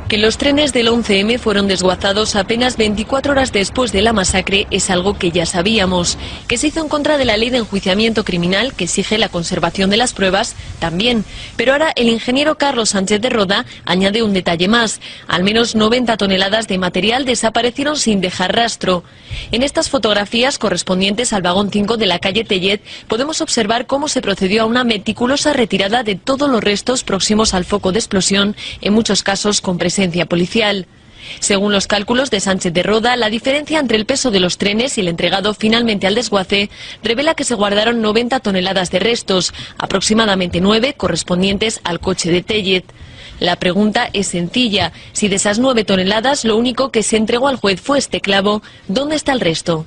Que los trenes del 11M fueron desguazados apenas 24 horas después de la masacre es algo que ya sabíamos. Que se hizo en contra de la ley de enjuiciamiento criminal que exige la conservación de las pruebas, también. Pero ahora el ingeniero Carlos Sánchez de Roda añade un detalle más. Al menos 90 toneladas de material desaparecieron sin dejar rastro. En estas fotografías correspondientes al vagón 5 de la calle Tellet podemos observar cómo se procedió a una meticulosa retirada de todos los restos próximos al foco de explosión, en muchos casos con presencia policial. Según los cálculos de Sánchez de Roda, la diferencia entre el peso de los trenes y el entregado finalmente al desguace revela que se guardaron 90 toneladas de restos, aproximadamente 9 correspondientes al coche de Tellet. La pregunta es sencilla: si de esas 9 toneladas lo único que se entregó al juez fue este clavo, ¿dónde está el resto?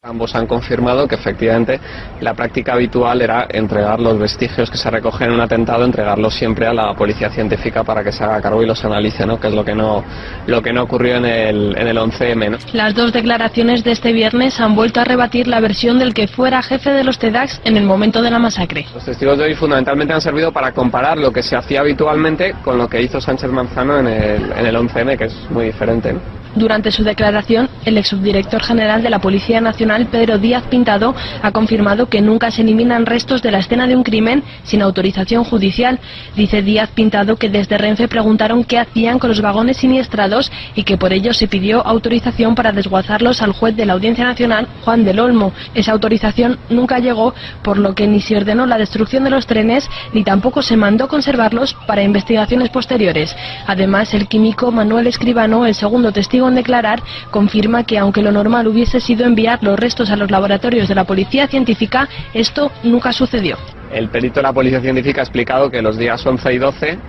Ambos han confirmado que efectivamente la práctica habitual era entregar los vestigios que se recogen en un atentado, entregarlos siempre a la policía científica para que se haga cargo y los analice, ¿no? Que es lo que no ocurrió en el 11M, ¿no? Las dos declaraciones de este viernes han vuelto a rebatir la versión del que fuera jefe de los TEDx en el momento de la masacre. Los testigos de hoy fundamentalmente han servido para comparar lo que se hacía habitualmente con lo que hizo Sánchez Manzano en el 11M, que es muy diferente, ¿no? Durante su declaración, el exsubdirector general de la Policía Nacional, Pedro Díaz Pintado, ha confirmado que nunca se eliminan restos de la escena de un crimen sin autorización judicial. Dice Díaz Pintado que desde Renfe preguntaron qué hacían con los vagones siniestrados y que por ello se pidió autorización para desguazarlos al juez de la Audiencia Nacional, Juan del Olmo. Esa autorización nunca llegó, por lo que ni se ordenó la destrucción de los trenes ni tampoco se mandó conservarlos para investigaciones posteriores. Además, el químico Manuel Escribano, el segundo testigo en declarar, confirma que aunque lo normal hubiese sido enviar los restos a los laboratorios de la policía científica, esto nunca sucedió. El perito de la policía científica ha explicado que los días 11 y 12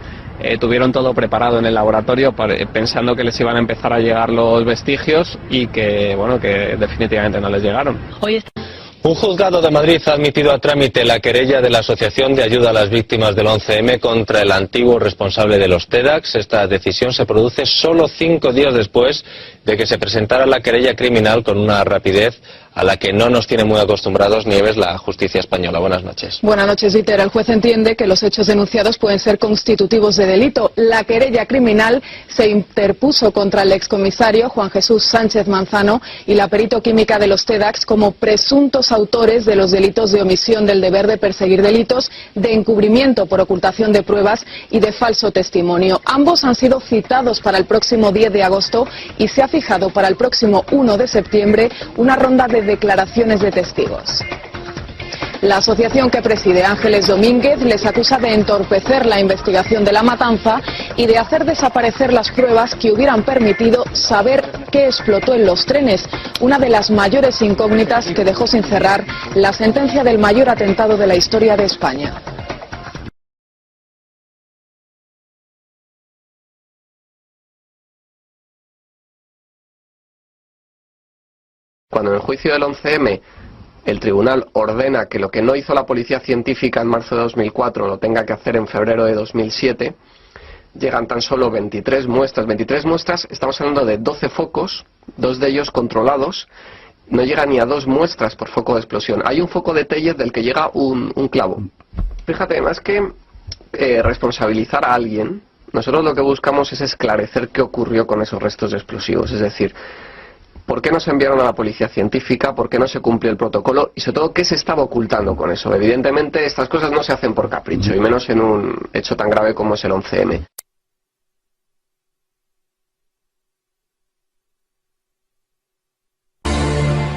tuvieron todo preparado en el laboratorio pensando que les iban a empezar a llegar los vestigios y que, bueno, que definitivamente no les llegaron. Un juzgado de Madrid ha admitido a trámite la querella de la Asociación de Ayuda a las Víctimas del 11M contra el antiguo responsable de los TEDx. Esta decisión se produce solo 5 días después de que se presentara la querella criminal con una rapidez a la que no nos tiene muy acostumbrados, Nieves, la justicia española. Buenas noches. Buenas noches, Dieter. El juez entiende que los hechos denunciados pueden ser constitutivos de delito. La querella criminal se interpuso contra el excomisario Juan Jesús Sánchez Manzano y la perito química de los TEDx como presuntos autores de los delitos de omisión del deber de perseguir delitos, de encubrimiento por ocultación de pruebas y de falso testimonio. Ambos han sido citados para el próximo 10 de agosto y se ha fijado para el próximo 1 de septiembre una ronda de declaraciones de testigos. La asociación que preside Ángeles Domínguez les acusa de entorpecer la investigación de la matanza y de hacer desaparecer las pruebas que hubieran permitido saber qué explotó en los trenes, una de las mayores incógnitas que dejó sin cerrar la sentencia del mayor atentado de la historia de España. Cuando en el juicio del 11M el tribunal ordena que lo que no hizo la policía científica en marzo de 2004 lo tenga que hacer en febrero de 2007, llegan tan solo 23 muestras. 23 muestras, estamos hablando de 12 focos, 2 de ellos controlados, no llega ni a 2 muestras por foco de explosión. Hay un foco de Tellet del que llega un clavo. Fíjate, más que responsabilizar a alguien, nosotros lo que buscamos es esclarecer qué ocurrió con esos restos explosivos, es decir, ¿por qué no se enviaron a la policía científica? ¿Por qué no se cumplió el protocolo? Y sobre todo, ¿qué se estaba ocultando con eso? Evidentemente, estas cosas no se hacen por capricho, y menos en un hecho tan grave como es el 11M.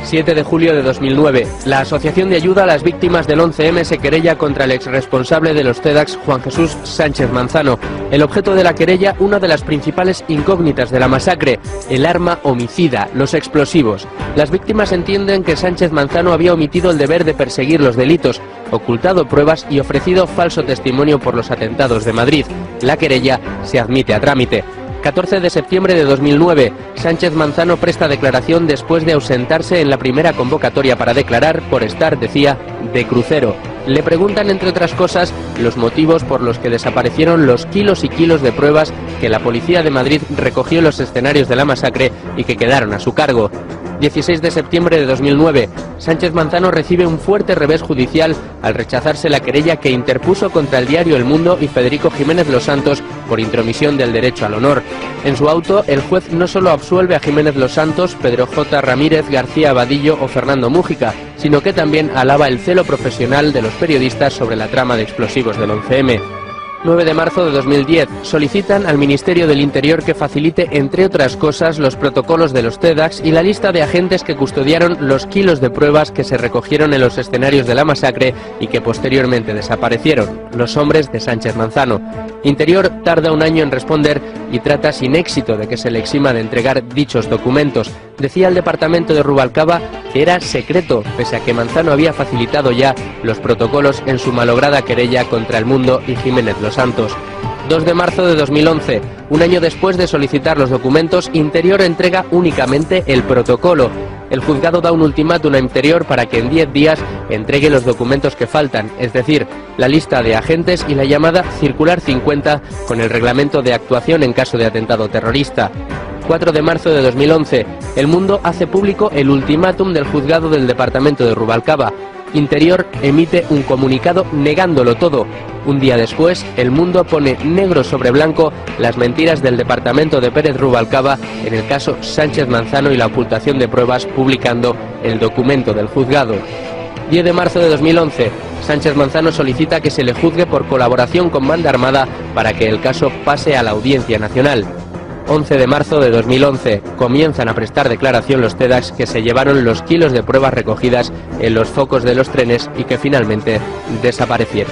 7 de julio de 2009. La Asociación de Ayuda a las Víctimas del 11M se querella contra el exresponsable de los TEDx, Juan Jesús Sánchez Manzano. El objeto de la querella, una de las principales incógnitas de la masacre, el arma homicida, los explosivos. Las víctimas entienden que Sánchez Manzano había omitido el deber de perseguir los delitos, ocultado pruebas y ofrecido falso testimonio por los atentados de Madrid. La querella se admite a trámite. 14 de septiembre de 2009, Sánchez Manzano presta declaración después de ausentarse en la primera convocatoria para declarar por estar, decía, de crucero. Le preguntan, entre otras cosas, los motivos por los que desaparecieron los kilos y kilos de pruebas que la policía de Madrid recogió en los escenarios de la masacre y que quedaron a su cargo. 16 de septiembre de 2009. Sánchez Manzano recibe un fuerte revés judicial al rechazarse la querella que interpuso contra el diario El Mundo y Federico Jiménez Los Santos por intromisión del derecho al honor. En su auto, el juez no solo absuelve a Jiménez Los Santos, Pedro J. Ramírez, García Abadillo o Fernando Mújica, sino que también alaba el celo profesional de los periodistas sobre la trama de explosivos del 11M. 9 de marzo de 2010. Solicitan al Ministerio del Interior que facilite, entre otras cosas, los protocolos de los TEDx y la lista de agentes que custodiaron los kilos de pruebas que se recogieron en los escenarios de la masacre y que posteriormente desaparecieron, los hombres de Sánchez Manzano. Interior tarda un año en responder y trata sin éxito de que se le exima de entregar dichos documentos. Decía el departamento de Rubalcaba que era secreto, pese a que Manzano había facilitado ya los protocolos en su malograda querella contra El Mundo y Jiménez Los Santos. 2 de marzo de 2011, un año después de solicitar los documentos, Interior entrega únicamente el protocolo. El juzgado da un ultimátum a Interior para que en 10 días entregue los documentos que faltan, es decir, la lista de agentes y la llamada Circular 50 con el reglamento de actuación en caso de atentado terrorista. 4 de marzo de 2011, El Mundo hace público el ultimátum del juzgado del departamento de Rubalcaba. Interior emite un comunicado negándolo todo. Un día después, El Mundo pone negro sobre blanco las mentiras del departamento de Pérez Rubalcaba en el caso Sánchez Manzano y la ocultación de pruebas, publicando el documento del juzgado. 10 de marzo de 2011, Sánchez Manzano solicita que se le juzgue por colaboración con banda armada para que el caso pase a la Audiencia Nacional. 11 de marzo de 2011, comienzan a prestar declaración los TEDx que se llevaron los kilos de pruebas recogidas en los focos de los trenes y que finalmente desaparecieron.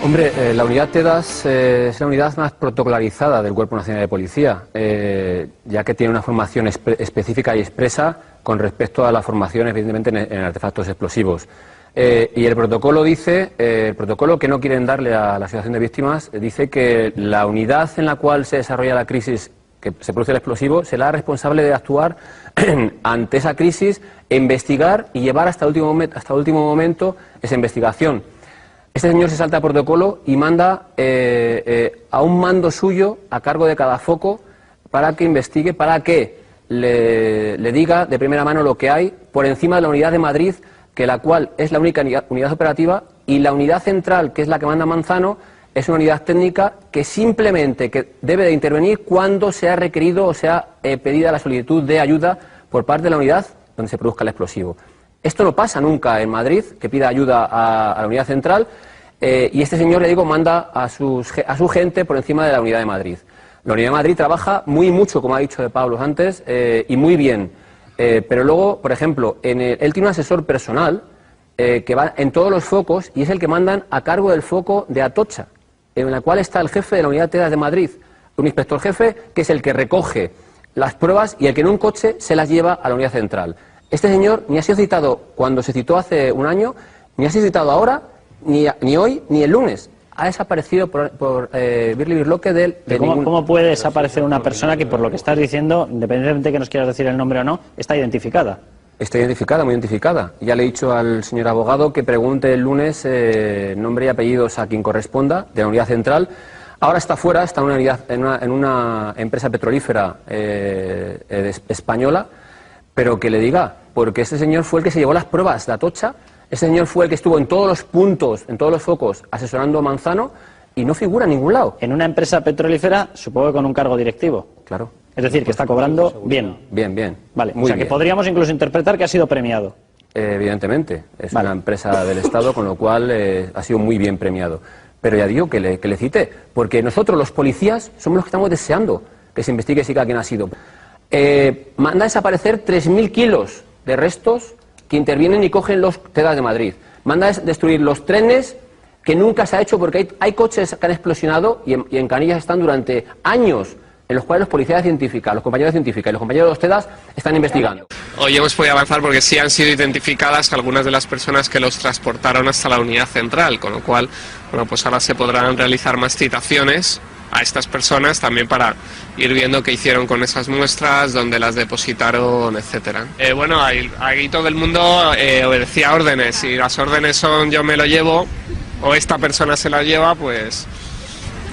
Hombre, la unidad TEDx es la unidad más protocolarizada del Cuerpo Nacional de Policía, ya que tiene una formación específica y expresa con respecto a la formación, evidentemente, en artefactos explosivos. Y el protocolo dice, el protocolo que no quieren darle a la asociación de víctimas, dice que la unidad en la cual se desarrolla la crisis que se produce el explosivo será responsable de actuar ante esa crisis, investigar y llevar hasta el último momento esa investigación. Este señor se salta el protocolo y manda a un mando suyo a cargo de cada foco para que investigue, para que le diga de primera mano lo que hay por encima de la unidad de Madrid, que la cual es la única unidad operativa, y la unidad central, que es la que manda Manzano, es una unidad técnica que simplemente debe de intervenir cuando sea requerido o sea pedida la solicitud de ayuda por parte de la unidad donde se produzca el explosivo. Esto no pasa nunca en Madrid, que pida ayuda a la unidad central, y este señor, le digo, manda a su gente por encima de la unidad de Madrid. La unidad de Madrid trabaja mucho, como ha dicho de Pablo antes, y muy bien. Pero luego, por ejemplo, él tiene un asesor personal que va en todos los focos y es el que mandan a cargo del foco de Atocha, en la cual está el jefe de la unidad TEDx de Madrid, un inspector jefe que es el que recoge las pruebas y el que en un coche se las lleva a la unidad central. Este señor ni ha sido citado cuando se citó hace un año, ni ha sido citado ahora, ni hoy, ni el lunes. Ha desaparecido por Birli Birloque de ¿Cómo puede desaparecer una persona que, por lo que estás diciendo, independientemente de que nos quieras decir el nombre o no, está identificada? Está identificada, muy identificada. Ya le he dicho al señor abogado que pregunte el lunes nombre y apellidos a quien corresponda de la unidad central. Ahora está fuera, está en una empresa petrolífera española, pero que le diga, porque este señor fue el que se llevó las pruebas de Atocha. Ese señor fue el que estuvo en todos los puntos, en todos los focos, asesorando a Manzano y no figura en ningún lado. En una empresa petrolífera, supongo que con un cargo directivo. Claro. Es decir, que está cobrando bien. Bien. Vale, o sea que podríamos incluso interpretar que ha sido premiado. Evidentemente, es una empresa del Estado, con lo cual ha sido muy bien premiado. Pero ya digo que le cite, porque nosotros los policías somos los que estamos deseando que se investigue y siga quién ha sido. Manda a desaparecer 3.000 kilos de restos que intervienen y cogen los TEDx de Madrid. Manda a destruir los trenes, que nunca se ha hecho porque hay coches que han explosionado y en Canillas están durante años, en los cuales los policías científicos, los compañeros científicos y los compañeros de los TEDx están investigando. Hoy hemos podido avanzar porque sí han sido identificadas algunas de las personas que los transportaron hasta la unidad central, con lo cual, bueno, pues ahora se podrán realizar más citaciones a estas personas también para ir viendo qué hicieron con esas muestras, dónde las depositaron, etcétera. Bueno, ahí todo el mundo obedecía órdenes, y las órdenes son yo me lo llevo o esta persona se la lleva, pues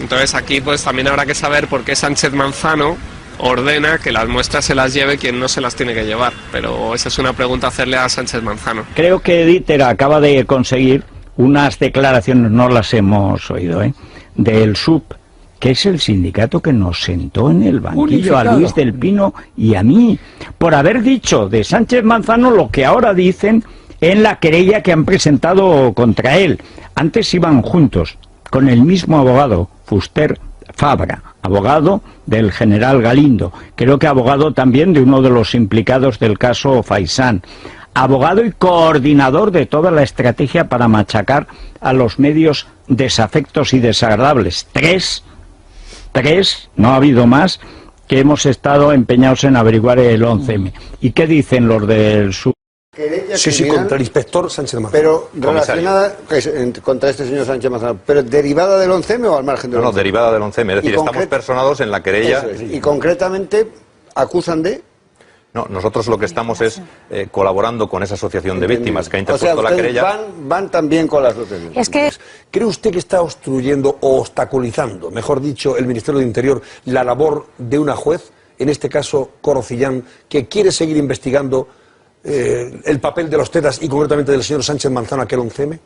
entonces aquí pues también habrá que saber por qué Sánchez Manzano ordena que las muestras se las lleve quien no se las tiene que llevar. Pero esa es una pregunta a hacerle a Sánchez Manzano. Creo que Dieter acaba de conseguir unas declaraciones, no las hemos oído, del SUB, que es el sindicato que nos sentó en el banquillo a Luis del Pino y a mí, por haber dicho de Sánchez Manzano lo que ahora dicen en la querella que han presentado contra él. Antes iban juntos, con el mismo abogado, Fuster Fabra, abogado del general Galindo, creo que abogado también de uno de los implicados del caso Faisán, abogado y coordinador de toda la estrategia para machacar a los medios desafectos y desagradables. Tres, no ha habido más, que hemos estado empeñados en averiguar el 11M. ¿Y qué dicen los del sur? Sí, contra el inspector Sánchez Manzano. Pero relacionada contra este señor Sánchez Manzano, ¿pero derivada del 11M o al margen del 11M? No, derivada del 11M, es decir, estamos personados en la querella. Y concretamente acusan de... No, nosotros lo que estamos es colaborando con esa asociación de víctimas que ha interpuesto la querella. Van también con la asociación. ¿Cree usted que está obstruyendo o obstaculizando, mejor dicho, el Ministerio de Interior, la labor de una juez, en este caso Corocillán, que quiere seguir investigando el papel de los TEDAS y concretamente del señor Sánchez Manzano aquel 11M?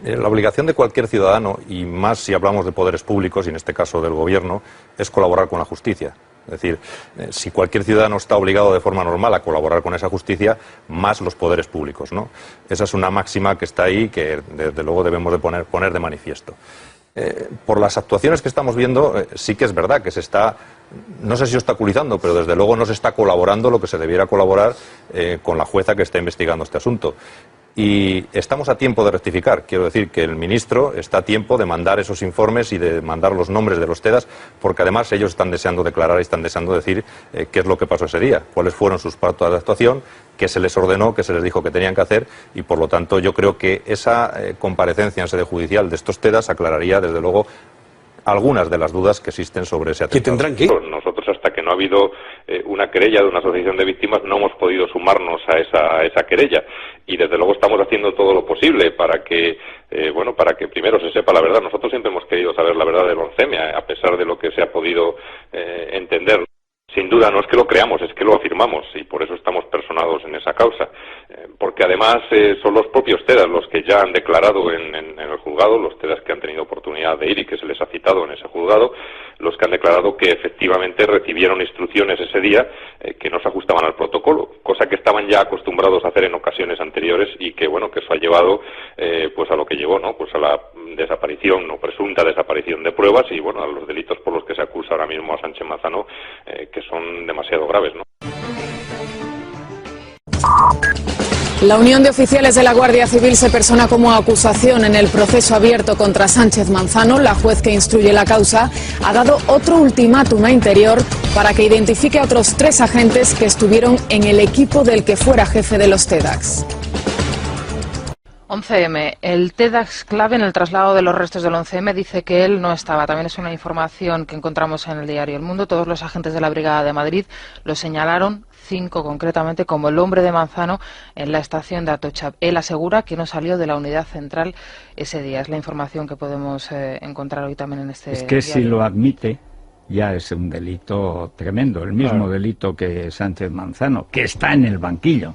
La obligación de cualquier ciudadano, y más si hablamos de poderes públicos, y en este caso del gobierno, es colaborar con la justicia. Es decir, si cualquier ciudadano está obligado de forma normal a colaborar con esa justicia, más los poderes públicos, ¿no? Esa es una máxima que está ahí que desde luego debemos de poner de manifiesto. Por las actuaciones que estamos viendo, sí que es verdad que se está, no sé si obstaculizando, pero desde luego no se está colaborando lo que se debiera colaborar con la jueza que está investigando este asunto. Y estamos a tiempo de rectificar. Quiero decir que el ministro está a tiempo de mandar esos informes y de mandar los nombres de los TEDAS, porque además ellos están deseando declarar y están deseando decir qué es lo que pasó ese día, cuáles fueron sus pautas de actuación, qué se les ordenó, qué se les dijo que tenían que hacer, y por lo tanto yo creo que esa comparecencia en sede judicial de estos TEDAS aclararía desde luego algunas de las dudas que existen sobre ese atentado. ¿Que tendrán que ir? Nosotros, hasta que no ha habido una querella de una asociación de víctimas, no hemos podido sumarnos a esa querella, y desde luego estamos haciendo todo lo posible para que primero se sepa la verdad. Nosotros siempre hemos querido saber la verdad del 11M, a pesar de lo que se ha podido entender. Sin duda, no es que lo creamos, es que lo afirmamos, y por eso estamos personados en esa causa. Porque además son los propios TEDAS los que ya han declarado en el juzgado, los TEDAS que han tenido oportunidad de ir y que se les ha citado en ese juzgado, los que han declarado que efectivamente recibieron instrucciones ese día que no se ajustaban al protocolo, cosa que estaban ya acostumbrados a hacer en ocasiones anteriores, y que que eso ha llevado pues a lo que llevó, ¿no? Pues a la desaparición o presunta desaparición de pruebas y a los delitos por los que se acusa ahora mismo a Sánchez Manzano, que son demasiado graves, ¿no? La Unión de Oficiales de la Guardia Civil se persona como acusación en el proceso abierto contra Sánchez Manzano. La juez que instruye la causa ha dado otro ultimátum a Interior para que identifique a otros 3 agentes que estuvieron en el equipo del que fuera jefe de los TEDAX. 11M. El TEDAX clave en el traslado de los restos del 11M dice que él no estaba. También es una información que encontramos en el diario El Mundo. Todos los agentes de la Brigada de Madrid lo señalaron, 5 concretamente, como el hombre de Manzano en la estación de Atocha. Él asegura que no salió de la unidad central ese día. Es la información que podemos encontrar hoy también en este diario. Es que si lo admite, ya es un delito tremendo. El mismo delito que Sánchez Manzano, que está en el banquillo.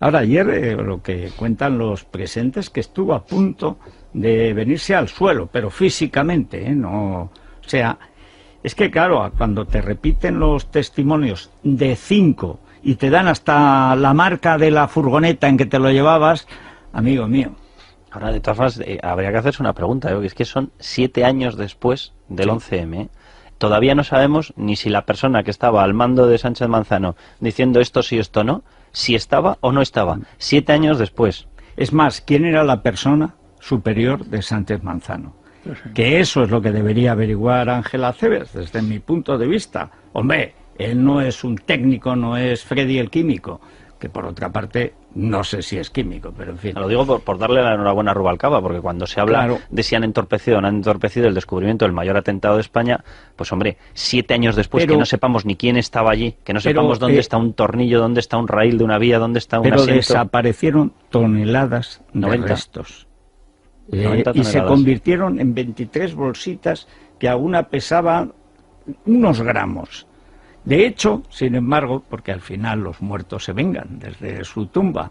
Ahora, ayer lo que cuentan los presentes, que estuvo a punto de venirse al suelo, pero físicamente, no, o sea, es que claro, cuando te repiten los testimonios de 5 y te dan hasta la marca de la furgoneta en que te lo llevabas, amigo mío. Ahora, de todas formas, habría que hacerse una pregunta, que es que son 7 años después del 11M, Todavía no sabemos ni si la persona que estaba al mando de Sánchez Manzano diciendo esto sí, esto no, si estaba o no estaba, 7 años después. Es más, ¿quién era la persona superior de Sánchez Manzano? Que eso es lo que debería averiguar Ángel Acebes, desde mi punto de vista. Hombre, él no es un técnico, no es Freddy el químico, que por otra parte no sé si es químico, pero en fin. Lo digo por darle la enhorabuena a Rubalcaba, porque cuando se habla de si han entorpecido o no han entorpecido el descubrimiento del mayor atentado de España, pues hombre, 7 años después, que no sepamos ni quién estaba allí, que no sepamos dónde está un tornillo, dónde está un raíl de una vía, dónde está un asiento. Pero desaparecieron toneladas de restos. Y se convirtieron en 23 bolsitas que a una pesaban unos gramos. De hecho, sin embargo, porque al final los muertos se vengan desde su tumba,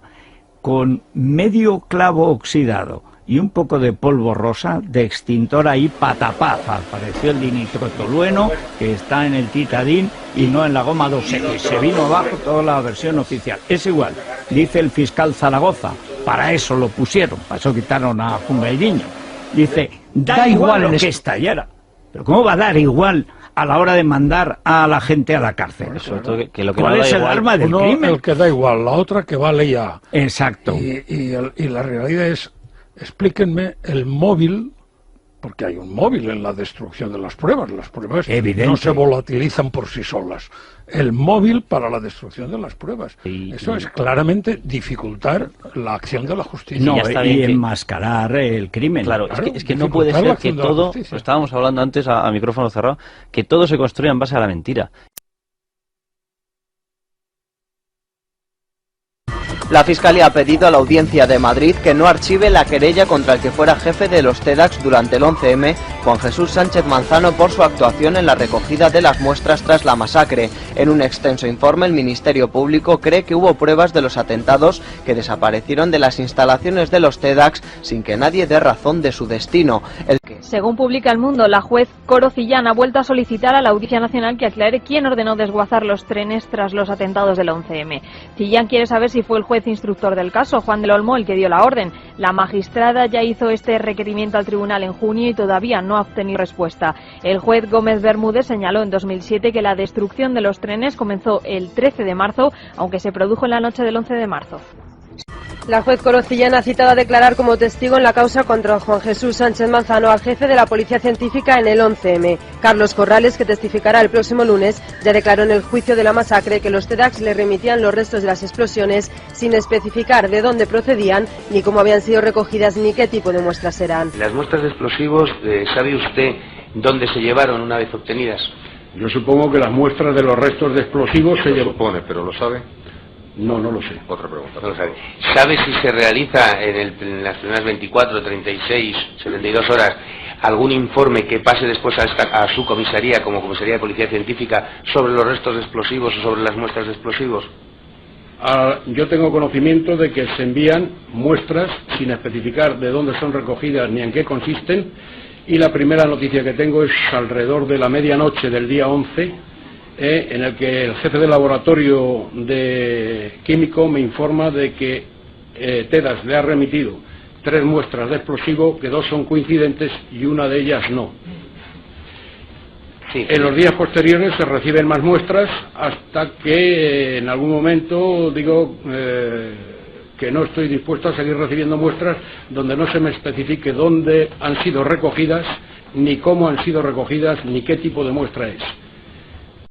con medio clavo oxidado y un poco de polvo rosa de extintor ahí patapaz, apareció el dinitrotolueno que está en el titadín y no en la goma 2X. Se vino abajo toda la versión oficial. Es igual, dice el fiscal Zaragoza, para eso lo pusieron, para eso quitaron a Fungairiño. Dice, da igual lo que estallara. Pero ¿cómo va a dar igual a la hora de mandar a la gente a la cárcel? ¿Cuál es el arma del crimen? El que da igual, la otra que vale ya. Exacto. Y la realidad es, explíquenme el móvil, porque hay un móvil en la destrucción de las pruebas no se volatilizan por sí solas. El móvil para la destrucción de las pruebas. Eso es claramente dificultar la acción de la justicia. No, y enmascarar el crimen. Claro, es que no puede ser que todo, lo estábamos hablando antes a micrófono cerrado, que todo se construya en base a la mentira. La Fiscalía ha pedido a la Audiencia de Madrid que no archive la querella contra el que fuera jefe de los TEDx durante el 11M, Juan Jesús Sánchez Manzano, por su actuación en la recogida de las muestras tras la masacre. En un extenso informe, el Ministerio Público cree que hubo pruebas de los atentados que desaparecieron de las instalaciones de los TEDx sin que nadie dé razón de su destino. Según publica El Mundo, la juez Coro Cillán ha vuelto a solicitar a la Audiencia Nacional que aclare quién ordenó desguazar los trenes tras los atentados del 11M. Cillán quiere saber si fue el juez instructor del caso, Juan del Olmo, el que dio la orden. La magistrada ya hizo este requerimiento al tribunal en junio y todavía no ha obtenido respuesta. El juez Gómez Bermúdez señaló en 2007 que la destrucción de los trenes comenzó el 13 de marzo, aunque se produjo en la noche del 11 de marzo. La juez Coro Cillán ha citado a declarar como testigo en la causa contra Juan Jesús Sánchez Manzano al jefe de la Policía Científica en el 11M. Carlos Corrales, que testificará el próximo lunes, ya declaró en el juicio de la masacre que los TEDx le remitían los restos de las explosiones sin especificar de dónde procedían, ni cómo habían sido recogidas, ni qué tipo de muestras eran. Las muestras de explosivos, ¿sabe usted dónde se llevaron una vez obtenidas? Yo supongo que las muestras de los restos de explosivos se llevan. Supone, pero ¿lo sabe? No, no lo sé. Otra pregunta. No lo sabe. ¿Sabe si se realiza en las primeras 24, 36, 72 horas algún informe que pase después a su comisaría, como Comisaría de Policía Científica, sobre los restos de explosivos o sobre las muestras de explosivos? Yo tengo conocimiento de que se envían muestras sin especificar de dónde son recogidas ni en qué consisten, y la primera noticia que tengo es alrededor de la medianoche del día 11, en el que el jefe del laboratorio de químico me informa de que TEDx le ha remitido 3 muestras de explosivo, que 2 son coincidentes y una de ellas no. Sí. En los días posteriores se reciben más muestras hasta que en algún momento digo que no estoy dispuesto a seguir recibiendo muestras donde no se me especifique dónde han sido recogidas, ni cómo han sido recogidas, ni qué tipo de muestra es.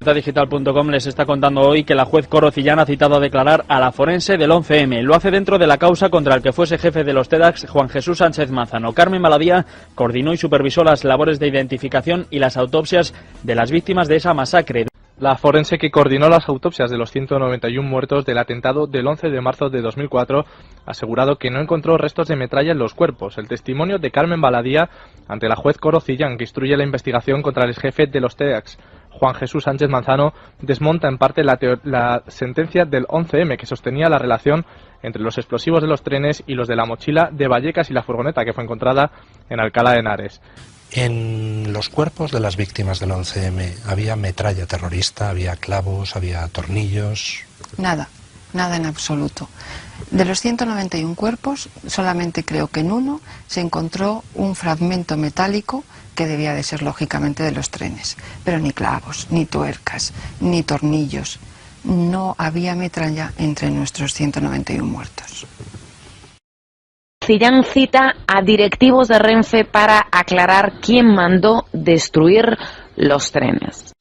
Digital.com les está contando hoy que la juez Coro Cillán ha citado a declarar a la forense del 11M. Lo hace dentro de la causa contra el que fuese jefe de los TEDx, Juan Jesús Sánchez Manzano. Carmen Baladía coordinó y supervisó las labores de identificación y las autopsias de las víctimas de esa masacre. La forense que coordinó las autopsias de los 191 muertos del atentado del 11 de marzo de 2004 ha asegurado que no encontró restos de metralla en los cuerpos. El testimonio de Carmen Baladía ante la juez Coro Cillán, que instruye la investigación contra el exjefe de los TEDx, Juan Jesús Sánchez Manzano, desmonta en parte la sentencia del 11M, que sostenía la relación entre los explosivos de los trenes y los de la mochila de Vallecas y la furgoneta que fue encontrada en Alcalá de Henares. En los cuerpos de las víctimas del 11M había metralla terrorista, había clavos, había tornillos. Nada, nada en absoluto. De los 191 cuerpos, solamente creo que en uno se encontró un fragmento metálico que debía de ser lógicamente de los trenes, pero ni clavos, ni tuercas, ni tornillos. No había metralla entre nuestros 191 muertos. Cillán cita a directivos de Renfe para aclarar quién mandó destruir los trenes.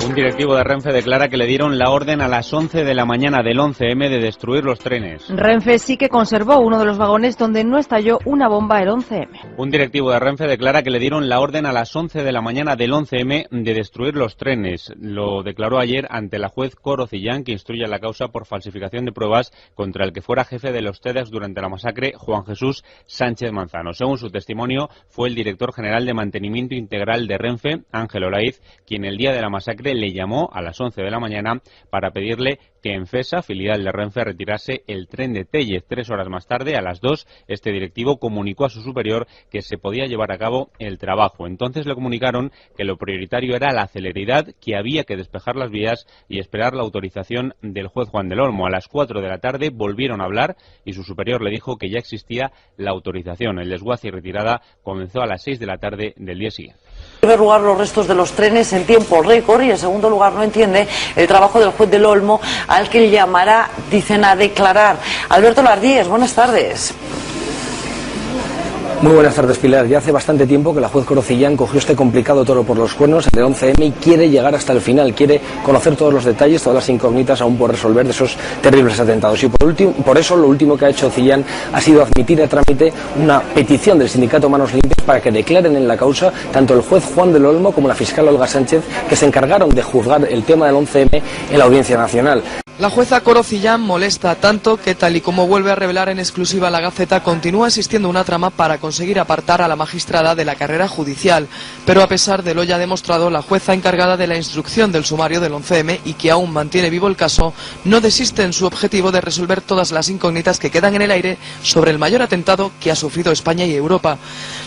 Un directivo de Renfe declara que le dieron la orden a las 11 de la mañana del 11M de destruir los trenes. Renfe sí que conservó uno de los vagones donde no estalló una bomba el 11M. Un directivo de Renfe declara que le dieron la orden a las 11 de la mañana del 11M de destruir los trenes. Lo declaró ayer ante la juez Coro Cillán, que instruye la causa por falsificación de pruebas contra el que fuera jefe de los TEDx durante la masacre, Juan Jesús Sánchez Manzano. Según su testimonio, fue el director general de Mantenimiento Integral de Renfe, Ángel Olaiz, quien el día de la masacre le llamó a las 11 de la mañana para pedirle que Enfesa, filial de Renfe, retirase el tren de Tellez. 3 horas más tarde, a las 2, este directivo comunicó a su superior que se podía llevar a cabo el trabajo. Entonces le comunicaron que lo prioritario era la celeridad, que había que despejar las vías y esperar la autorización del juez Juan del Olmo. A las 4 de la tarde volvieron a hablar y su superior le dijo que ya existía la autorización. El desguace y retirada comenzó a las 6 de la tarde del día siguiente. En primer lugar, los restos de los trenes en tiempo récord y en segundo lugar no entiende el trabajo del juez del Olmo, al que llamará, dicen, a declarar. Alberto Lardíez, buenas tardes. Muy buenas tardes, Pilar. Ya hace bastante tiempo que la juez Corocillán cogió este complicado toro por los cuernos, el del 11M, y quiere llegar hasta el final, quiere conocer todos los detalles, todas las incógnitas aún por resolver de esos terribles atentados. Y por eso lo último que ha hecho Cillán ha sido admitir a trámite una petición del sindicato Manos Limpias para que declaren en la causa tanto el juez Juan del Olmo como la fiscal Olga Sánchez, que se encargaron de juzgar el tema del 11M en la Audiencia Nacional. La jueza Corocillán molesta tanto que, tal y como vuelve a revelar en exclusiva la Gaceta, continúa existiendo una trama para conseguir apartar a la magistrada de la carrera judicial. Pero a pesar de lo ya demostrado, la jueza encargada de la instrucción del sumario del 11M y que aún mantiene vivo el caso, no desiste en su objetivo de resolver todas las incógnitas que quedan en el aire sobre el mayor atentado que ha sufrido España y Europa.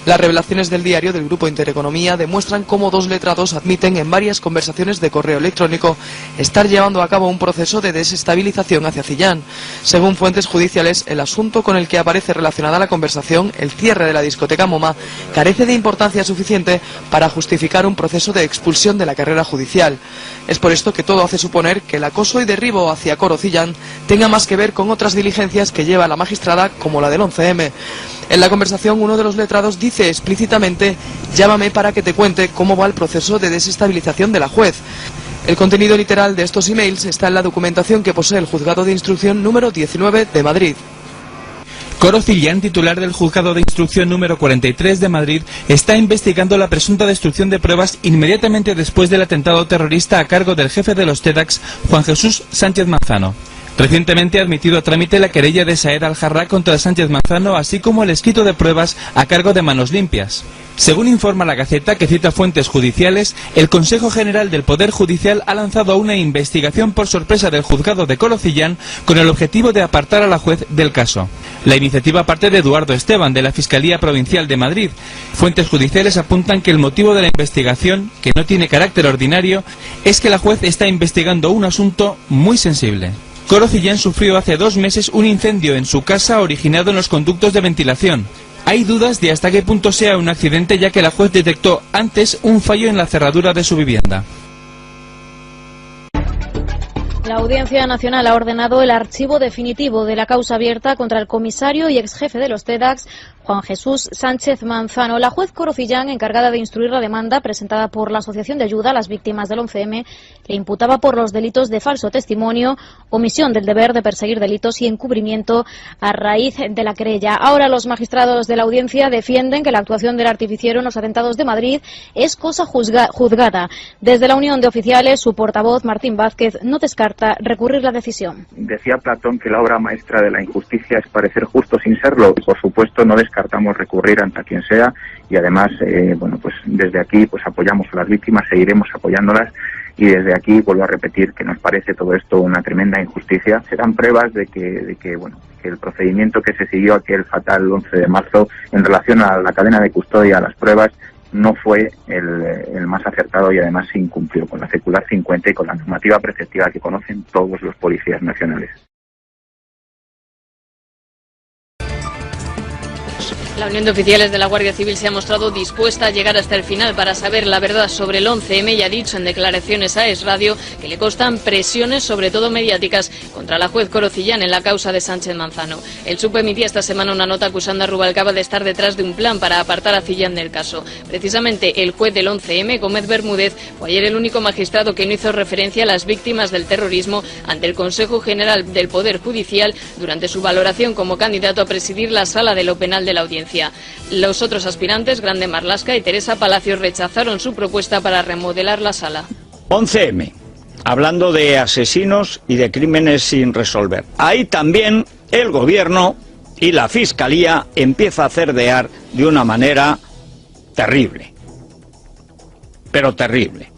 Las revelaciones del diario del Grupo Intereconomía demuestran cómo dos letrados admiten en varias conversaciones de correo electrónico estar llevando a cabo un proceso de desestabilización hacia Cillán. Según fuentes judiciales, el asunto con el que aparece relacionada la conversación, el cierre de la discoteca MoMA, carece de importancia suficiente para justificar un proceso de expulsión de la carrera judicial. Es por esto que todo hace suponer que el acoso y derribo hacia Corocillán tenga más que ver con otras diligencias que lleva la magistrada, como la del 11M. En la conversación, uno de los letrados dice explícitamente: llámame para que te cuente cómo va el proceso de desestabilización de la juez. El contenido literal de estos emails está en la documentación que posee el Juzgado de Instrucción número 19 de Madrid. Corocillán, titular del Juzgado de Instrucción número 43 de Madrid, está investigando la presunta destrucción de pruebas inmediatamente después del atentado terrorista a cargo del jefe de los TEDx, Juan Jesús Sánchez Manzano. Recientemente ha admitido a trámite la querella de Saer Al-Jarrah contra Sánchez Manzano, así como el escrito de pruebas a cargo de Manos Limpias. Según informa la Gaceta, que cita fuentes judiciales, el Consejo General del Poder Judicial ha lanzado una investigación por sorpresa del juzgado de Corocillán con el objetivo de apartar a la juez del caso. La iniciativa parte de Eduardo Esteban, de la Fiscalía Provincial de Madrid. Fuentes judiciales apuntan que el motivo de la investigación, que no tiene carácter ordinario, es que la juez está investigando un asunto muy sensible. Corocillán sufrió hace 2 meses un incendio en su casa originado en los conductos de ventilación. Hay dudas de hasta qué punto sea un accidente, ya que la juez detectó antes un fallo en la cerradura de su vivienda. La Audiencia Nacional ha ordenado el archivo definitivo de la causa abierta contra el comisario y exjefe de los TEDx, Juan Jesús Sánchez Manzano. La juez Corocillán, encargada de instruir la demanda presentada por la Asociación de Ayuda a las Víctimas del 11M, le imputaba por los delitos de falso testimonio, omisión del deber de perseguir delitos y encubrimiento a raíz de la querella. Ahora los magistrados de la audiencia defienden que la actuación del artificiero en los atentados de Madrid es cosa juzgada. Desde la Unión de Oficiales, su portavoz, Martín Vázquez, no descarta recurrir la decisión. Decía Platón que la obra maestra de la injusticia es parecer justo sin serlo. Por supuesto, no descartamos recurrir ante quien sea y además, pues desde aquí pues apoyamos a las víctimas, seguiremos apoyándolas y desde aquí vuelvo a repetir que nos parece todo esto una tremenda injusticia. Serán pruebas de que el procedimiento que se siguió aquel fatal 11 de marzo en relación a la cadena de custodia, a las pruebas, no fue el más acertado y además se incumplió con la circular 50 y con la normativa preceptiva que conocen todos los policías nacionales. La Unión de Oficiales de la Guardia Civil se ha mostrado dispuesta a llegar hasta el final para saber la verdad sobre el 11M y ha dicho en declaraciones a Es Radio que le constan presiones, sobre todo mediáticas, contra la juez Corocillán en la causa de Sánchez Manzano. El SUP emitía esta semana una nota acusando a Rubalcaba de estar detrás de un plan para apartar a Cillán del caso. Precisamente el juez del 11M, Gómez Bermúdez, fue ayer el único magistrado que no hizo referencia a las víctimas del terrorismo ante el Consejo General del Poder Judicial durante su valoración como candidato a presidir la Sala de lo Penal de la Audiencia. Los otros aspirantes, Grande Marlaska y Teresa Palacios, rechazaron su propuesta para remodelar la sala. 11M, hablando de asesinos y de crímenes sin resolver. Ahí también el gobierno y la Fiscalía empieza a cerdear de una manera terrible, pero terrible.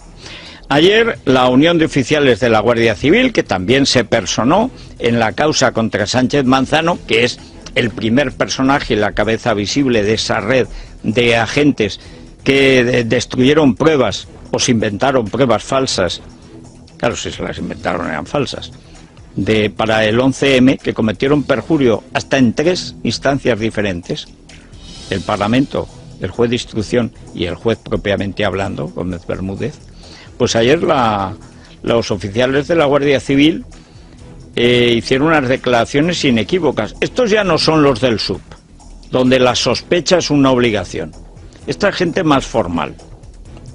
Ayer la Unión de Oficiales de la Guardia Civil, que también se personó en la causa contra Sánchez Manzano, que es el primer personaje y la cabeza visible de esa red de agentes que destruyeron pruebas o se inventaron pruebas falsas, claro, si se las inventaron eran falsas, para el 11M, que cometieron perjurio hasta en 3 instancias diferentes, el Parlamento, el juez de instrucción y el juez propiamente hablando, Gómez Bermúdez. Pues ayer los oficiales de la Guardia Civil hicieron unas declaraciones inequívocas. Estos ya no son los del SUB, donde la sospecha es una obligación. Esta gente más formal.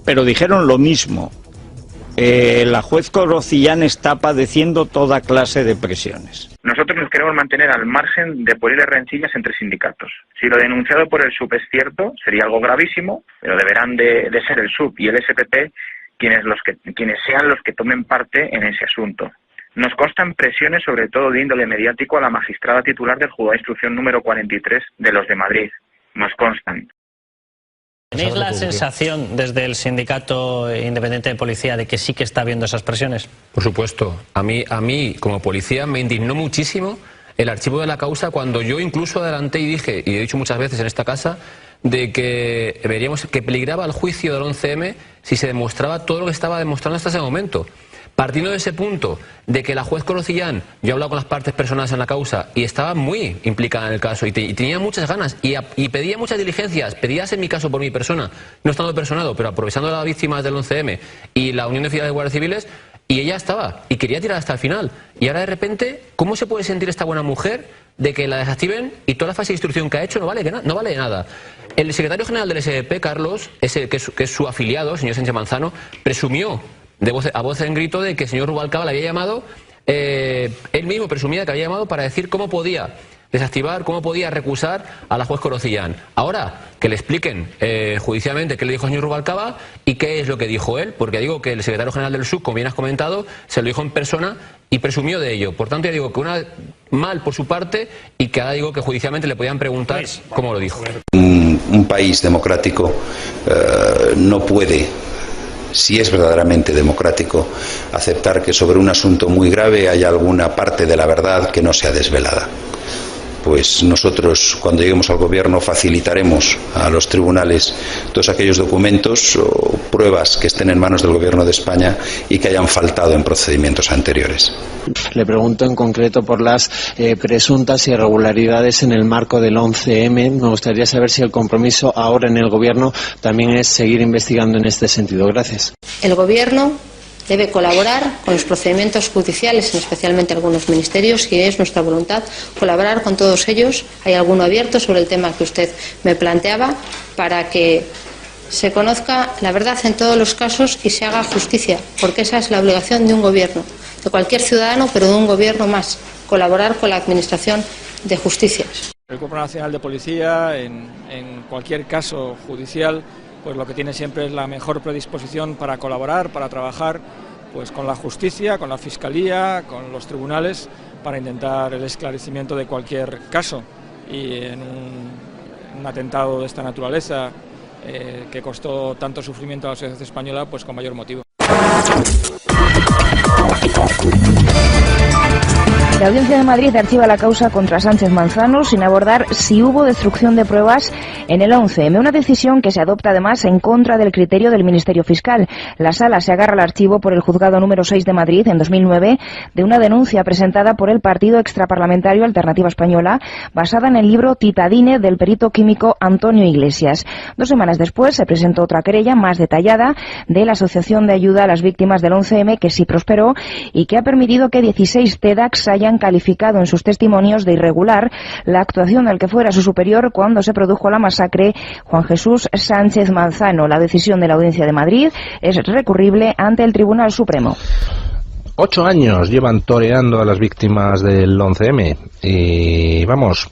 Pero dijeron lo mismo. La juez Corocillán está padeciendo toda clase de presiones. Nosotros nos queremos mantener al margen de posibles rencillas entre sindicatos. Si lo denunciado por el SUB es cierto, sería algo gravísimo, pero deberán de ser el SUB y el SPP quienes sean los que tomen parte en ese asunto. Nos constan presiones, sobre todo de índole mediático, a la magistrada titular del Juzgado de Instrucción número 43 de los de Madrid. Nos constan. ¿Tenéis la sensación desde el Sindicato Independiente de Policía de que sí que está habiendo esas presiones? Por supuesto. A mí como policía me indignó muchísimo el archivo de la causa cuando yo incluso adelanté y dije, y he dicho muchas veces en esta casa, de que veríamos que peligraba el juicio del 11M si se demostraba todo lo que estaba demostrando hasta ese momento. Partiendo de ese punto, de que la juez Corocillán, yo he hablado con las partes personales en la causa y estaba muy implicada en el caso y tenía muchas ganas y pedía muchas diligencias, pedías en mi caso por mi persona, no estando personado, pero aprovechando a las víctimas del 11M y la Unión de Oficiales de Guardias Civiles, y ella estaba y quería tirar hasta el final. Y ahora de repente, ¿cómo se puede sentir esta buena mujer de que la desactiven y toda la fase de instrucción que ha hecho no vale nada? El secretario general del SEP, Carlos, que es su afiliado, el señor Sánchez Manzano, presumió a voz en grito de que el señor Rubalcaba le había llamado, él mismo presumía que había llamado para decir cómo podía desactivar, cómo podía recusar a la juez Corocillán. Ahora, que le expliquen judicialmente qué le dijo el señor Rubalcaba y qué es lo que dijo él, porque digo que el secretario general del SUB, como bien has comentado, se lo dijo en persona y presumió de ello. Por tanto, ya digo que mal por su parte y que ahora digo que judicialmente le podían preguntar cómo lo dijo. Un país democrático no puede, si es verdaderamente democrático, aceptar que sobre un asunto muy grave haya alguna parte de la verdad que no sea desvelada. Pues nosotros, cuando lleguemos al gobierno, facilitaremos a los tribunales todos aquellos documentos o pruebas que estén en manos del gobierno de España y que hayan faltado en procedimientos anteriores. Le pregunto en concreto por las presuntas irregularidades en el marco del 11M. Me gustaría saber si el compromiso ahora en el gobierno también es seguir investigando en este sentido. Gracias. El gobierno debe colaborar con los procedimientos judiciales, especialmente algunos ministerios, y es nuestra voluntad colaborar con todos ellos. Hay alguno abierto sobre el tema que usted me planteaba, para que se conozca la verdad en todos los casos y se haga justicia, porque esa es la obligación de un gobierno, de cualquier ciudadano, pero de un gobierno más, colaborar con la administración de justicia. El Cuerpo Nacional de Policía, en cualquier caso judicial, pues lo que tiene siempre es la mejor predisposición para colaborar, para trabajar pues con la justicia, con la Fiscalía, con los tribunales, para intentar el esclarecimiento de cualquier caso. Y en un atentado de esta naturaleza, que costó tanto sufrimiento a la sociedad española, pues con mayor motivo. La Audiencia de Madrid archiva la causa contra Sánchez Manzano sin abordar si hubo destrucción de pruebas en el 11M, una decisión que se adopta además en contra del criterio del Ministerio Fiscal. La Sala se agarra al archivo por el Juzgado número 6 de Madrid en 2009 de una denuncia presentada por el Partido Extraparlamentario Alternativa Española, basada en el libro Titadine del perito químico Antonio Iglesias. 2 semanas después se presentó otra querella más detallada de la Asociación de Ayuda a las Víctimas del 11M, que sí prosperó y que ha permitido que 16 TEDx hayan calificado en sus testimonios de irregular la actuación del que fuera su superior cuando se produjo la masacre, Juan Jesús Sánchez Manzano. La decisión de la Audiencia de Madrid es recurrible ante el Tribunal Supremo. 8 años llevan toreando a las víctimas del 11M y vamos,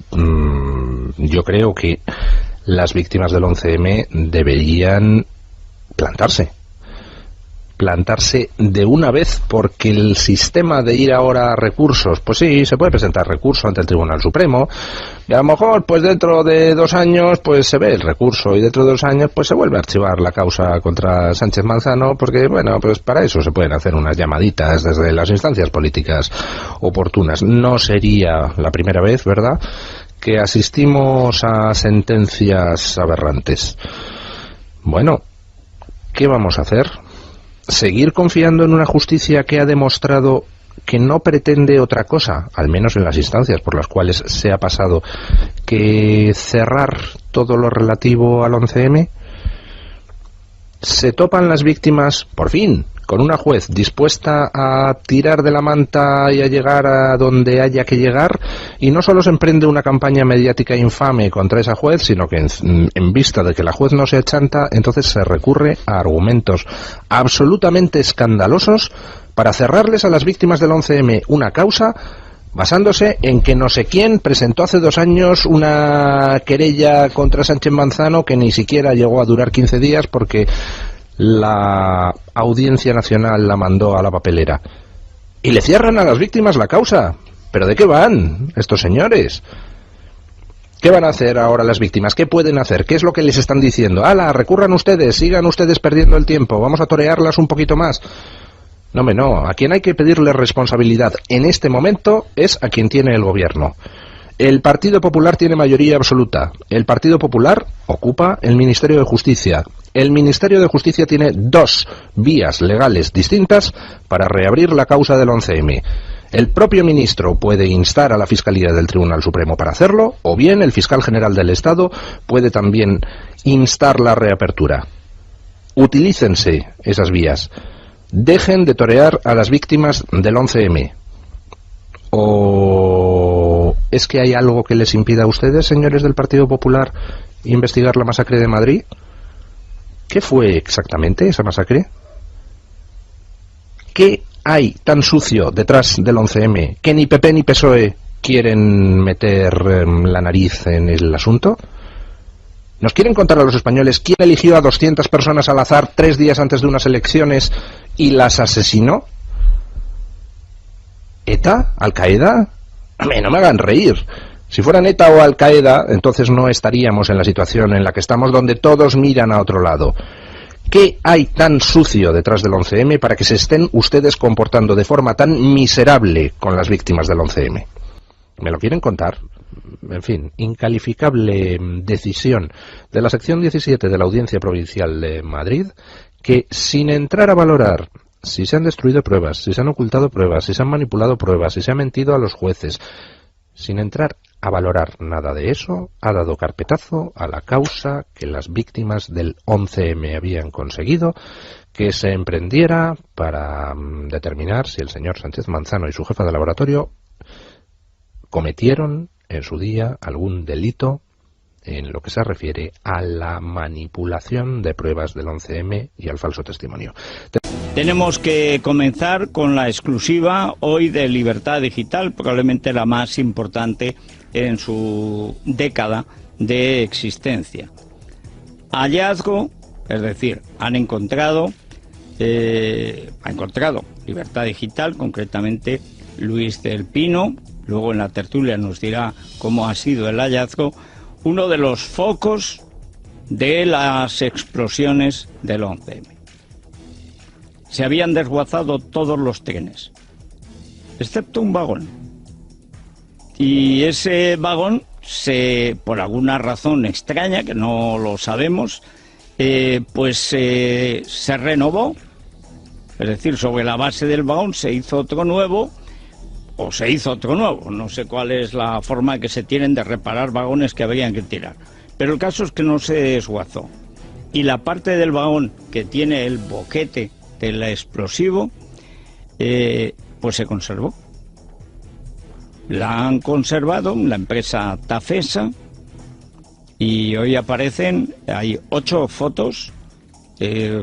yo creo que las víctimas del 11M deberían plantarse. plantarse de una vez, porque el sistema de ir ahora a recursos, pues sí, se puede presentar recurso ante el Tribunal Supremo, y a lo mejor pues dentro de 2 años pues se ve el recurso, y dentro de 2 años pues se vuelve a archivar la causa contra Sánchez Manzano, porque bueno, pues para eso se pueden hacer unas llamaditas desde las instancias políticas oportunas. No sería la primera vez, ¿verdad?, que asistimos a sentencias aberrantes. Bueno, ¿qué vamos a hacer? ¿Seguir confiando en una justicia que ha demostrado que no pretende otra cosa, al menos en las instancias por las cuales se ha pasado, que cerrar todo lo relativo al 11M? ¿Se topan las víctimas, por fin, con una juez dispuesta a tirar de la manta y a llegar a donde haya que llegar, y no solo se emprende una campaña mediática infame contra esa juez, sino que en vista de que la juez no se achanta, entonces se recurre a argumentos absolutamente escandalosos para cerrarles a las víctimas del 11M una causa, basándose en que no sé quién presentó hace 2 años una querella contra Sánchez Manzano que ni siquiera llegó a durar 15 días porque la Audiencia Nacional la mandó a la papelera. Y le cierran a las víctimas la causa. ¿Pero de qué van estos señores? ¿Qué van a hacer ahora las víctimas? ¿Qué pueden hacer? ¿Qué es lo que les están diciendo? ¡Hala, recurran ustedes, sigan ustedes perdiendo el tiempo, vamos a torearlas un poquito más! No, hombre, no. A quien hay que pedirle responsabilidad en este momento es a quien tiene el gobierno. El Partido Popular tiene mayoría absoluta. El Partido Popular ocupa el Ministerio de Justicia. El Ministerio de Justicia tiene 2 vías legales distintas para reabrir la causa del 11M. El propio ministro puede instar a la Fiscalía del Tribunal Supremo para hacerlo, o bien el fiscal general del Estado puede también instar la reapertura. Utilícense esas vías. Dejen de torear a las víctimas del 11M. ¿O es que hay algo que les impida a ustedes, señores del Partido Popular, investigar la masacre de Madrid? ¿Qué fue exactamente esa masacre? ¿Qué hay tan sucio detrás del 11M que ni PP ni PSOE quieren meter la nariz en el asunto? ¿Nos quieren contar a los españoles quién eligió a 200 personas al azar 3 días antes de unas elecciones y las asesinó? ¿ETA? ¿Al-Qaeda? No me hagan reír. Si fueran ETA o Al-Qaeda, entonces no estaríamos en la situación en la que estamos, donde todos miran a otro lado. ¿Qué hay tan sucio detrás del 11M para que se estén ustedes comportando de forma tan miserable con las víctimas del 11M? ¿Me lo quieren contar? En fin, incalificable decisión de la sección 17 de la Audiencia Provincial de Madrid, que sin entrar a valorar si se han destruido pruebas, si se han ocultado pruebas, si se han manipulado pruebas, si se ha mentido a los jueces, sin entrar a valorar nada de eso, ha dado carpetazo a la causa que las víctimas del 11M habían conseguido que se emprendiera para determinar si el señor Sánchez Manzano y su jefa de laboratorio cometieron en su día algún delito en lo que se refiere a la manipulación de pruebas del 11M y al falso testimonio. Tenemos que comenzar con la exclusiva hoy de Libertad Digital, probablemente la más importante en su década de existencia. Hallazgo, es decir, ha encontrado Libertad Digital, concretamente Luis del Pino, luego en la tertulia nos dirá cómo ha sido el hallazgo, uno de los focos de las explosiones del 11M. Se habían desguazado todos los trenes, excepto un vagón. Y ese vagón, por alguna razón extraña, que no lo sabemos, se renovó. Es decir, sobre la base del vagón se hizo otro nuevo, no sé cuál es la forma que se tienen de reparar vagones que habrían que tirar. Pero el caso es que no se desguazó. Y la parte del vagón que tiene el boquete del explosivo, pues se conservó. La han conservado la empresa Tafesa y hoy hay 8 fotos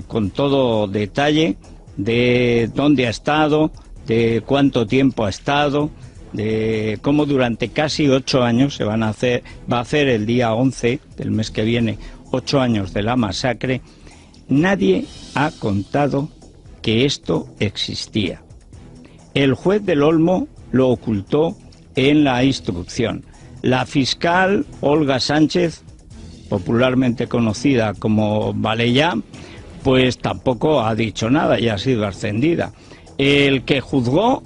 con todo detalle de dónde ha estado, de cuánto tiempo ha estado, de cómo durante casi 8 años va a hacer el día 11 del mes que viene 8 años de la masacre. Nadie ha contado que esto existía. El juez del Olmo lo ocultó en la instrucción. La fiscal Olga Sánchez, popularmente conocida como Valella, pues tampoco ha dicho nada y ha sido ascendida. El que juzgó,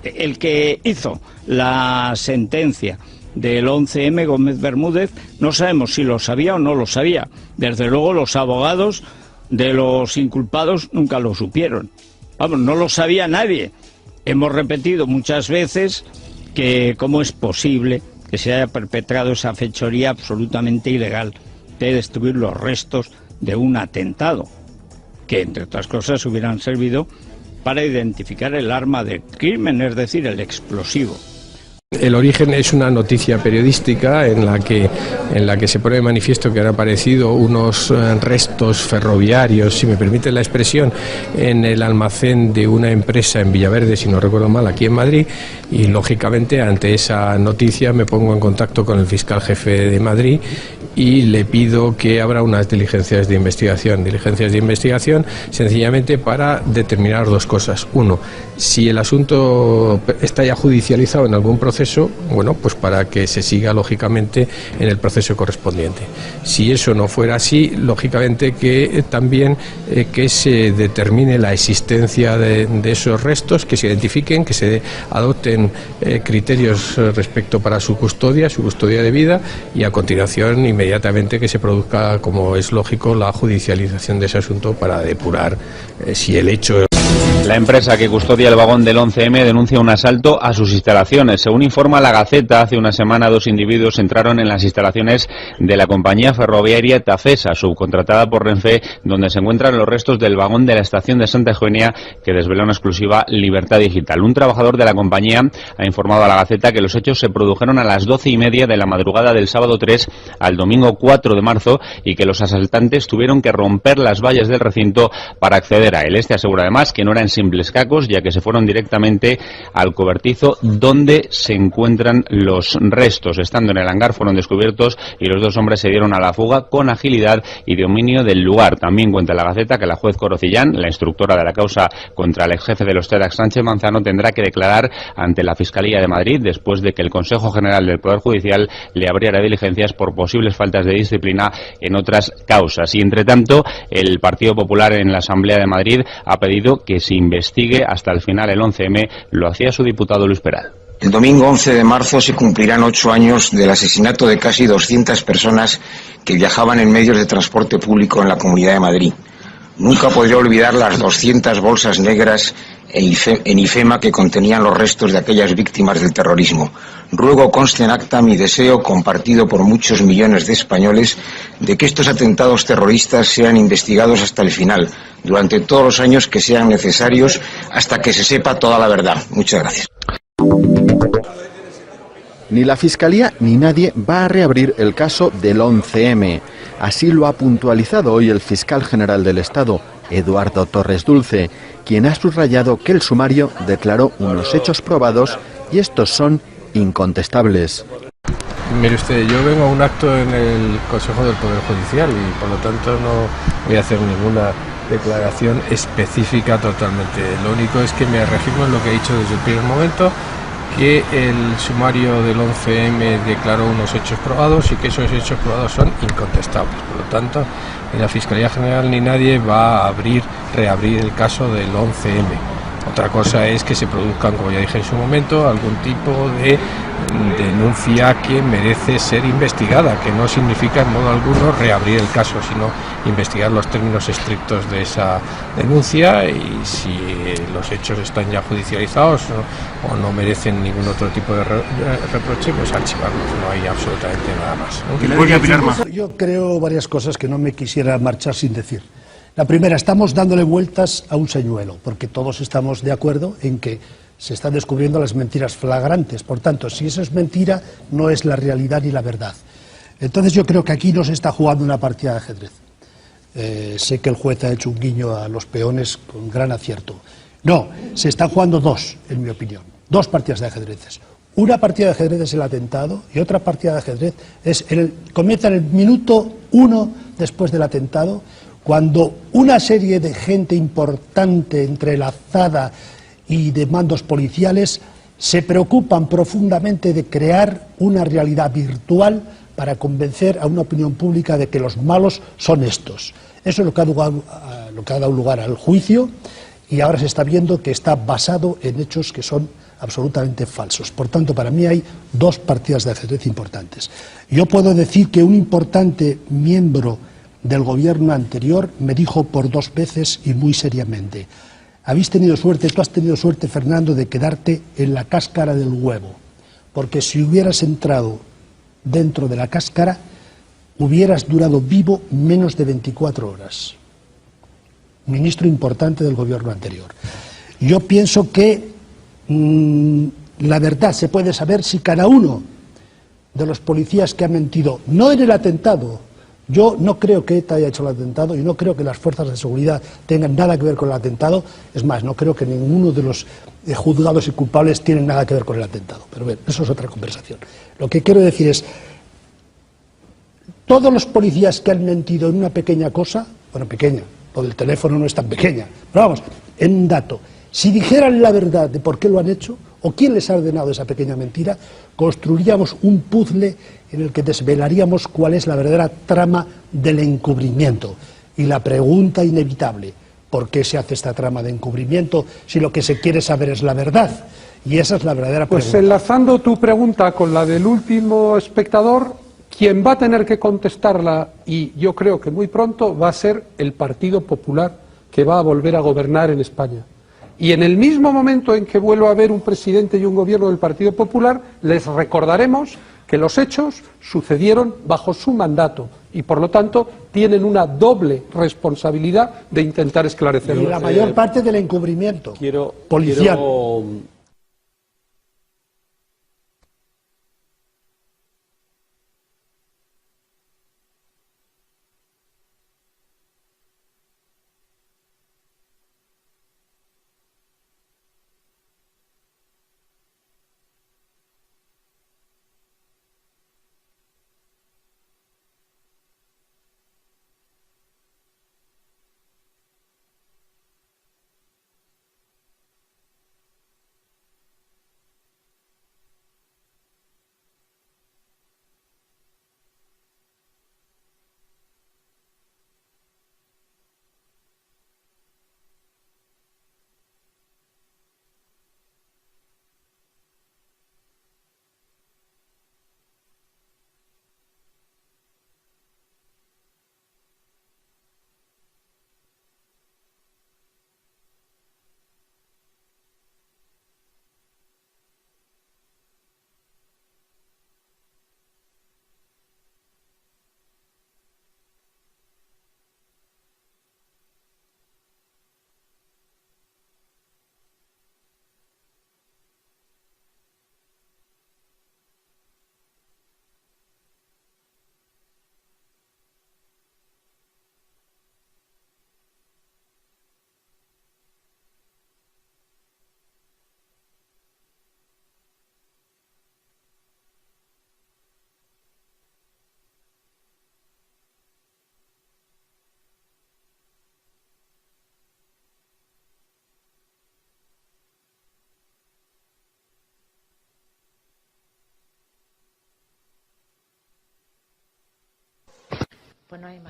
el que hizo la sentencia del 11M, Gómez Bermúdez, no sabemos si lo sabía o no lo sabía. Desde luego los abogados de los inculpados nunca lo supieron. Vamos, no lo sabía nadie. Hemos repetido muchas veces que cómo es posible que se haya perpetrado esa fechoría absolutamente ilegal de destruir los restos de un atentado, que entre otras cosas hubieran servido para identificar el arma del crimen, es decir, el explosivo. El origen es una noticia periodística en la que se pone de manifiesto que han aparecido unos restos ferroviarios, si me permite la expresión, en el almacén de una empresa en Villaverde, si no recuerdo mal, aquí en Madrid, y lógicamente ante esa noticia me pongo en contacto con el fiscal jefe de Madrid y le pido que abra unas diligencias de investigación sencillamente para determinar dos cosas. Uno, si el asunto está ya judicializado en algún proceso, bueno, pues para que se siga lógicamente en el proceso correspondiente. Si eso no fuera así, lógicamente que también que se determine la existencia de esos restos, que se identifiquen, que se adopten criterios respecto para su custodia de vida, y a continuación inmediatamente que se produzca, como es lógico, la judicialización de ese asunto para depurar si el hecho... La empresa que custodia el vagón del 11M denuncia un asalto a sus instalaciones. Según informa La Gaceta, hace una semana 2 individuos entraron en las instalaciones de la compañía ferroviaria Tafesa, subcontratada por Renfe, donde se encuentran los restos del vagón de la estación de Santa Eugenia, que desveló una exclusiva Libertad Digital. Un trabajador de la compañía ha informado a La Gaceta que los hechos se produjeron a las 12:30 de la madrugada del sábado 3 al domingo 4 de marzo y que los asaltantes tuvieron que romper las vallas del recinto para acceder a él. Este asegura además que no eran simples cacos, ya que se fueron directamente al cobertizo donde se encuentran los restos. Estando en el hangar fueron descubiertos y los 2 hombres se dieron a la fuga con agilidad y dominio del lugar. También cuenta La Gaceta que la juez Corocillán, la instructora de la causa contra el ex jefe de los TEDx, Sánchez Manzano, tendrá que declarar ante la Fiscalía de Madrid después de que el Consejo General del Poder Judicial le abriera diligencias por posibles faltas de disciplina en otras causas. Y entre tanto, el Partido Popular en la Asamblea de Madrid ha pedido que se investigue hasta el final el 11M. Lo hacía su diputado Luis Peral. El domingo 11 de marzo se cumplirán 8 años del asesinato de casi 200 personas que viajaban en medios de transporte público en la Comunidad de Madrid. Nunca podré olvidar las 200 bolsas negras en IFEMA que contenían los restos de aquellas víctimas del terrorismo. Ruego conste en acta mi deseo, compartido por muchos millones de españoles, de que estos atentados terroristas sean investigados hasta el final, durante todos los años que sean necesarios, hasta que se sepa toda la verdad. Muchas gracias. Ni la Fiscalía ni nadie va a reabrir el caso del 11M. Así lo ha puntualizado hoy el fiscal general del Estado, Eduardo Torres Dulce, quien ha subrayado que el sumario declaró unos hechos probados y estos son incontestables. Mire usted, yo vengo a un acto en el Consejo del Poder Judicial y por lo tanto no voy a hacer ninguna declaración específica totalmente. Lo único es que me reafirmo en lo que he dicho desde el primer momento, que el sumario del 11M declaró unos hechos probados y que esos hechos probados son incontestables. Por lo tanto, ni la Fiscalía General ni nadie va a reabrir el caso del 11M. Otra cosa es que se produzcan, como ya dije en su momento, algún tipo de denuncia que merece ser investigada, que no significa en modo alguno reabrir el caso, sino investigar los términos estrictos de esa denuncia y si los hechos están ya judicializados o no merecen ningún otro tipo de reproche, pues archivarlos, no hay absolutamente nada más. Yo creo varias cosas que no me quisiera marchar sin decir. La primera, estamos dándole vueltas a un señuelo, porque todos estamos de acuerdo en que se están descubriendo las mentiras flagrantes. Por tanto, si eso es mentira, no es la realidad ni la verdad. Entonces yo creo que aquí no se está jugando una partida de ajedrez. Sé que el juez ha hecho un guiño a los peones con gran acierto. No, se están jugando dos, en mi opinión. Dos partidas de ajedrez. Una partida de ajedrez es el atentado y otra partida de ajedrez es comienza en el minuto 1 después del atentado, Cuando una serie de gente importante entrelazada y de mandos policiales se preocupan profundamente de crear una realidad virtual para convencer a una opinión pública de que los malos son estos. Eso es lo que ha dado lugar al juicio, y ahora se está viendo que está basado en hechos que son absolutamente falsos. Por tanto, para mí hay dos partidas de ajedrez importantes. Yo puedo decir que un importante miembro del gobierno anterior me dijo por 2 veces y muy seriamente: habéis tenido suerte, tú has tenido suerte, Fernando, de quedarte en la cáscara del huevo, porque si hubieras entrado dentro de la cáscara hubieras durado vivo menos de 24 horas. Ministro importante del gobierno anterior. Yo pienso que la verdad se puede saber si cada uno de los policías que ha mentido, no en el atentado, yo no creo que ETA haya hecho el atentado y no creo que las fuerzas de seguridad tengan nada que ver con el atentado, es más, no creo que ninguno de los juzgados y culpables tienen nada que ver con el atentado, pero bien, eso es otra conversación. Lo que quiero decir es, todos los policías que han mentido en una pequeña cosa, bueno, pequeña, lo del teléfono no es tan pequeña, pero vamos, en un dato, si dijeran la verdad de por qué lo han hecho o quién les ha ordenado esa pequeña mentira, construiríamos un puzzle en el que desvelaríamos cuál es la verdadera trama del encubrimiento. Y la pregunta inevitable, ¿por qué se hace esta trama de encubrimiento si lo que se quiere saber es la verdad? Y esa es la verdadera pregunta. Pues enlazando tu pregunta con la del último espectador, quien va a tener que contestarla, y yo creo que muy pronto, va a ser el Partido Popular, que va a volver a gobernar en España. Y en el mismo momento en que vuelva a haber un presidente y un gobierno del Partido Popular, les recordaremos que los hechos sucedieron bajo su mandato y, por lo tanto, tienen una doble responsabilidad de intentar esclarecerlo. Y la mayor parte del encubrimiento policial.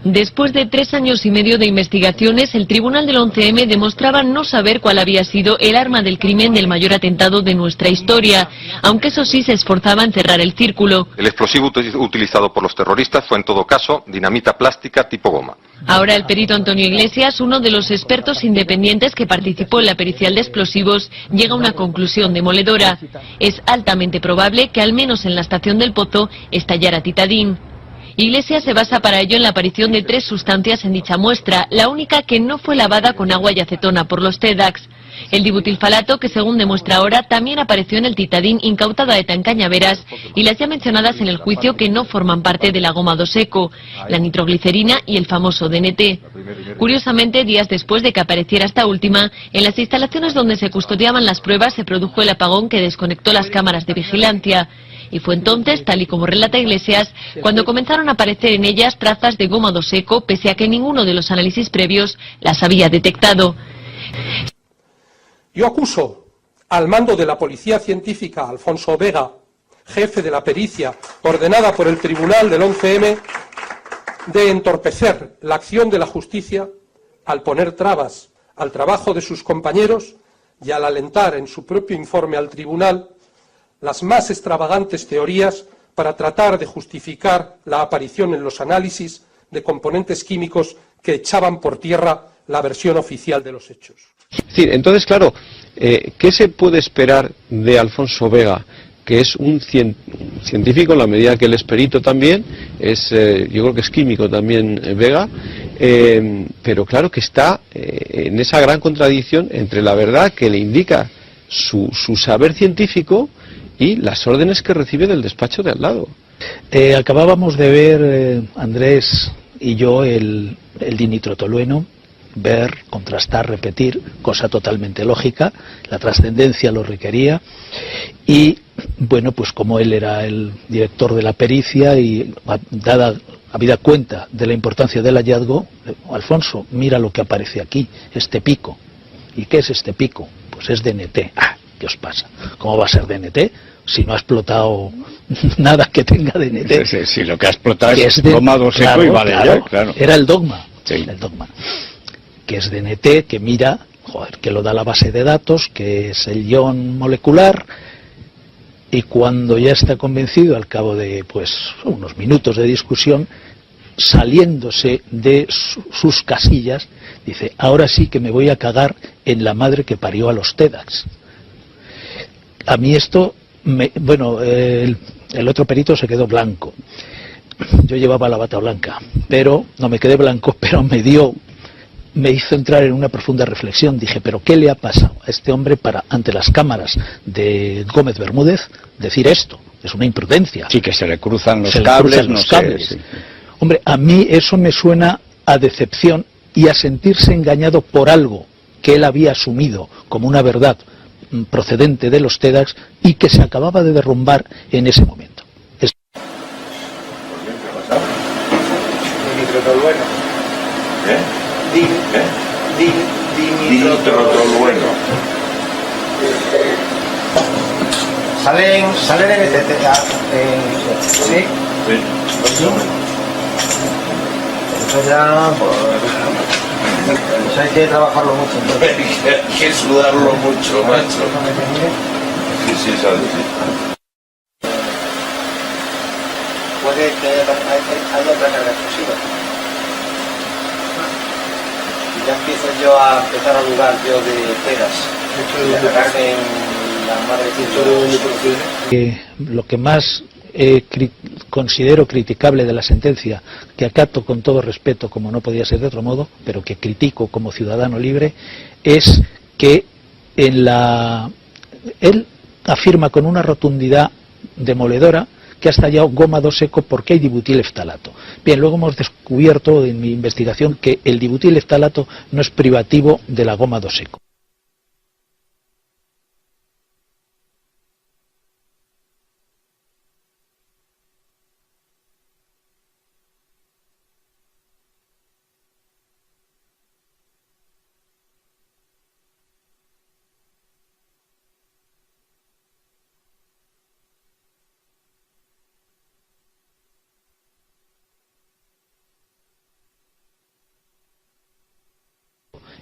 Después de 3 años y medio de investigaciones, el tribunal del 11M demostraba no saber cuál había sido el arma del crimen del mayor atentado de nuestra historia, aunque eso sí se esforzaba en cerrar el círculo. El explosivo utilizado por los terroristas fue en todo caso dinamita plástica tipo goma. Ahora el perito Antonio Iglesias, uno de los expertos independientes que participó en la pericial de explosivos, llega a una conclusión demoledora. Es altamente probable que al menos en la estación del Pozo estallara titadín. Iglesias se basa para ello en la aparición de 3 sustancias en dicha muestra, la única que no fue lavada con agua y acetona por los TEDx. El dibutilfalato, que según demuestra ahora, también apareció en el titadín incautado a ETA en Cañaveras, y las ya mencionadas en el juicio que no forman parte de la goma dos eco, la nitroglicerina y el famoso DNT. Curiosamente, días después de que apareciera esta última, en las instalaciones donde se custodiaban las pruebas se produjo el apagón que desconectó las cámaras de vigilancia. y fue entonces, tal y como relata Iglesias, cuando comenzaron a aparecer en ellas trazas de goma doseco, pese a que ninguno de los análisis previos las había detectado. Yo acuso al mando de la Policía Científica, Alfonso Vega, jefe de la pericia ordenada por el Tribunal del 11M, de entorpecer la acción de la justicia al poner trabas al trabajo de sus compañeros y al alentar en su propio informe al Tribunal las más extravagantes teorías para tratar de justificar la aparición en los análisis de componentes químicos que echaban por tierra la versión oficial de los hechos. Es decir, entonces, claro, ¿qué se puede esperar de Alfonso Vega, que es un científico en la medida que él es perito también, yo creo que es químico también Vega, pero claro que está en esa gran contradicción entre la verdad que le indica su saber científico y las órdenes que recibe del despacho de al lado? Acabábamos de ver, Andrés y yo, el dinitrotolueno, ver, contrastar, repetir, cosa totalmente lógica, la trascendencia lo requería, y bueno, pues como él era el director de la pericia y habida cuenta de la importancia del hallazgo, Alfonso, mira lo que aparece aquí, este pico. ¿Y qué es este pico? Pues es DNT. Ah, ¿qué os pasa? ¿Cómo va a ser DNT si no ha explotado nada que tenga DNT? Sí, lo que ha explotado es goma doseco y vale, claro. Era el dogma, sí. El dogma. Que es DNT, que mira, que lo da la base de datos, que es el ion molecular, y cuando ya está convencido, al cabo de pues unos minutos de discusión, saliéndose de sus casillas, dice, ahora sí que me voy a cagar en la madre que parió a los TEDx. A mí esto, el otro perito se quedó blanco. Yo llevaba la bata blanca, pero no me quedé blanco, pero me hizo entrar en una profunda reflexión. Dije, ¿pero qué le ha pasado a este hombre para, ante las cámaras de Gómez Bermúdez, decir esto? Es una imprudencia. Sí, que se le cruzan los cables, no sé. Sí. Hombre, a mí eso me suena a decepción y a sentirse engañado por algo que él había asumido como una verdad procedente de los TEDx y que se acababa de derrumbar en ese momento. Dinitrotolueno. Salen en este ¿sí? Sí. Eso ya, pues hay que trabajarlo mucho. Hay que sudarlo mucho, macho. Sí, sabes, sí. Puede que haya otra carga explosiva. Y ya empiezo yo a empezar a dudar yo de peras. Y a cagarme en la madre de lo que más considero criticable de la sentencia, que acato con todo respeto como no podía ser de otro modo, pero que critico como ciudadano libre, es que él afirma con una rotundidad demoledora que ha estallado goma doseco porque hay dibutileftalato. Bien, luego hemos descubierto en mi investigación que el dibutileftalato no es privativo de la goma doseco.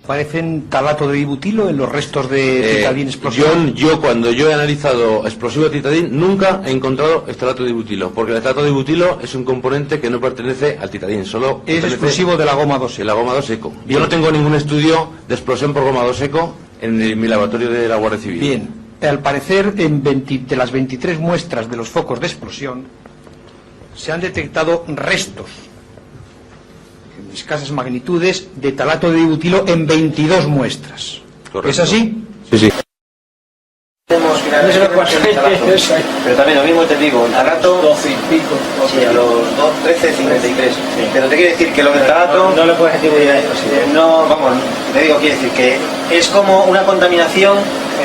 ¿Parecen talato de dibutilo en los restos de titadín explosivo? Yo cuando he analizado explosivo de titadín nunca he encontrado estalato de dibutilo, porque el estalato de dibutilo es un componente que no pertenece al titadín, solo es explosivo de la goma doseco. De la goma doseco. Yo no tengo ningún estudio de explosión por goma doseco en mi laboratorio de la Guardia Civil. Bien, al parecer de las 23 muestras de los focos de explosión se han detectado restos en escasas magnitudes de talato de dibutilo en 22 muestras. Correcto. ¿Es así? Sí, sí. Hemos no se lo puede hacer. Pero también lo mismo te digo, el talato 12 y pico, sí, a los 13:53. Sí. Pero te quiero decir que lo del talato no le puedes atribuir a esto. No, vamos, te digo, quiero decir que es como una contaminación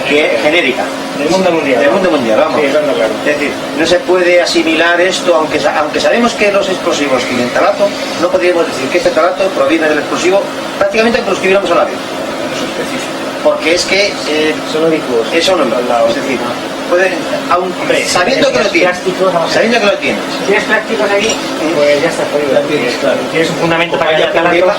que genérica. Del mundo mundial. Del mundo mundial, vamos. Sí, claro. Es decir, no se puede asimilar esto, aunque sabemos que los explosivos tienen talato, no podríamos decir que este talato proviene del explosivo prácticamente aunque lo escribiéramos a la vez. Eso es específico. Porque es que son únicos. Eso no es decir, pueden, sabiendo que lo tienes, sabiendo que lo tienes. Si tienes prácticos aquí, pues ya está jodido. Claro. Tienes un fundamento para que haya talato.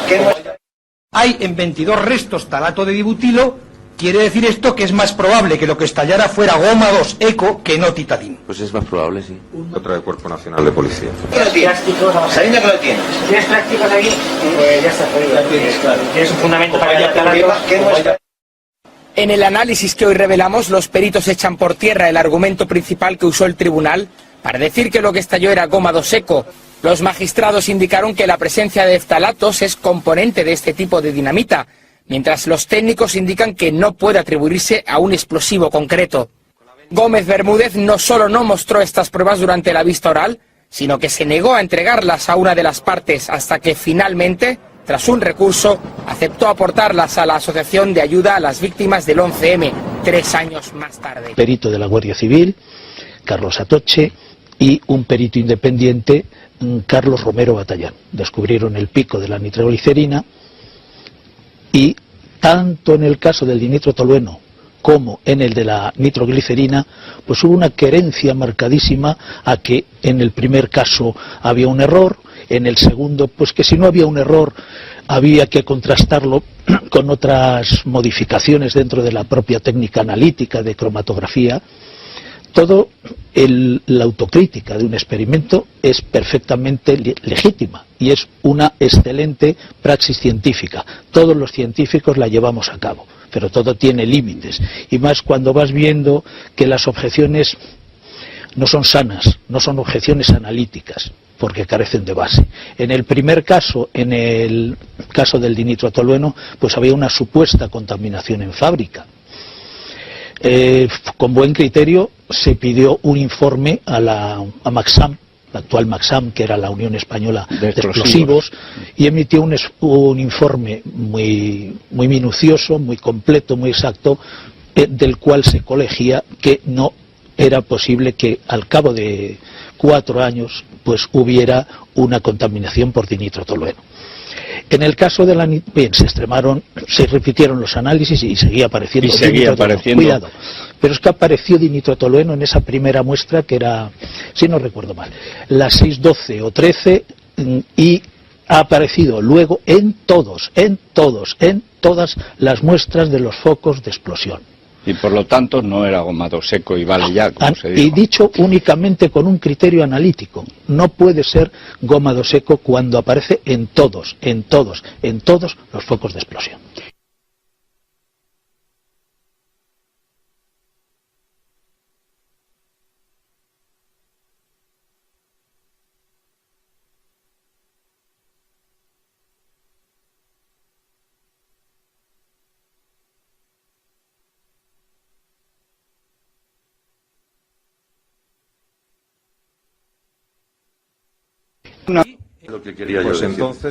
Hay en 22 restos talato de dibutilo. Quiere decir esto que es más probable que lo que estallara fuera goma 2 eco que no titadín. Pues es más probable, sí. Otra del Cuerpo Nacional de Policía. Sabiendo que lo tienes. Si tienes prácticos aquí, pues ya está jodido. Claro. Tienes un fundamento para que haya talato. En el análisis que hoy revelamos, los peritos echan por tierra el argumento principal que usó el tribunal para decir que lo que estalló era goma 2 eco. Los magistrados indicaron que la presencia de eftalatos es componente de este tipo de dinamita, mientras los técnicos indican que no puede atribuirse a un explosivo concreto. Gómez Bermúdez no solo no mostró estas pruebas durante la vista oral, sino que se negó a entregarlas a una de las partes hasta que finalmente, tras un recurso, aceptó aportarlas a la Asociación de Ayuda a las Víctimas del 11M, 3 años más tarde. Perito de la Guardia Civil, Carlos Atoche, y un perito independiente, Carlos Romero Batallán. Descubrieron el pico de la nitroglicerina y tanto en el caso del dinitrotolueno como en el de la nitroglicerina, pues hubo una querencia marcadísima a que en el primer caso había un error, en el segundo, pues que si no había un error había que contrastarlo con otras modificaciones dentro de la propia técnica analítica de cromatografía. Todo la autocrítica de un experimento es perfectamente legítima y es una excelente praxis científica. Todos los científicos la llevamos a cabo, pero todo tiene límites. Y más cuando vas viendo que las objeciones no son sanas, no son objeciones analíticas, porque carecen de base. En el primer caso, en el caso del dinitrotolueno, pues había una supuesta contaminación en fábrica. Con buen criterio se pidió un informe a Maxam, la actual Maxam, que era la Unión Española de Explosivos, y emitió un informe muy minucioso, muy completo, muy exacto, del cual se colegía que no era posible que al cabo de 4 años pues hubiera una contaminación por dinitrotolueno. En el caso de la se repitieron los análisis y seguía apareciendo. Cuidado, pero es que apareció dinitrotolueno en esa primera muestra que era, si no recuerdo mal, la 612 o 13, y ha aparecido luego en todas las muestras de los focos de explosión. Y por lo tanto no era goma 2 eco y vale ya, como se dijo. Y dicho únicamente con un criterio analítico. No puede ser goma 2 eco cuando aparece en todos los focos de explosión.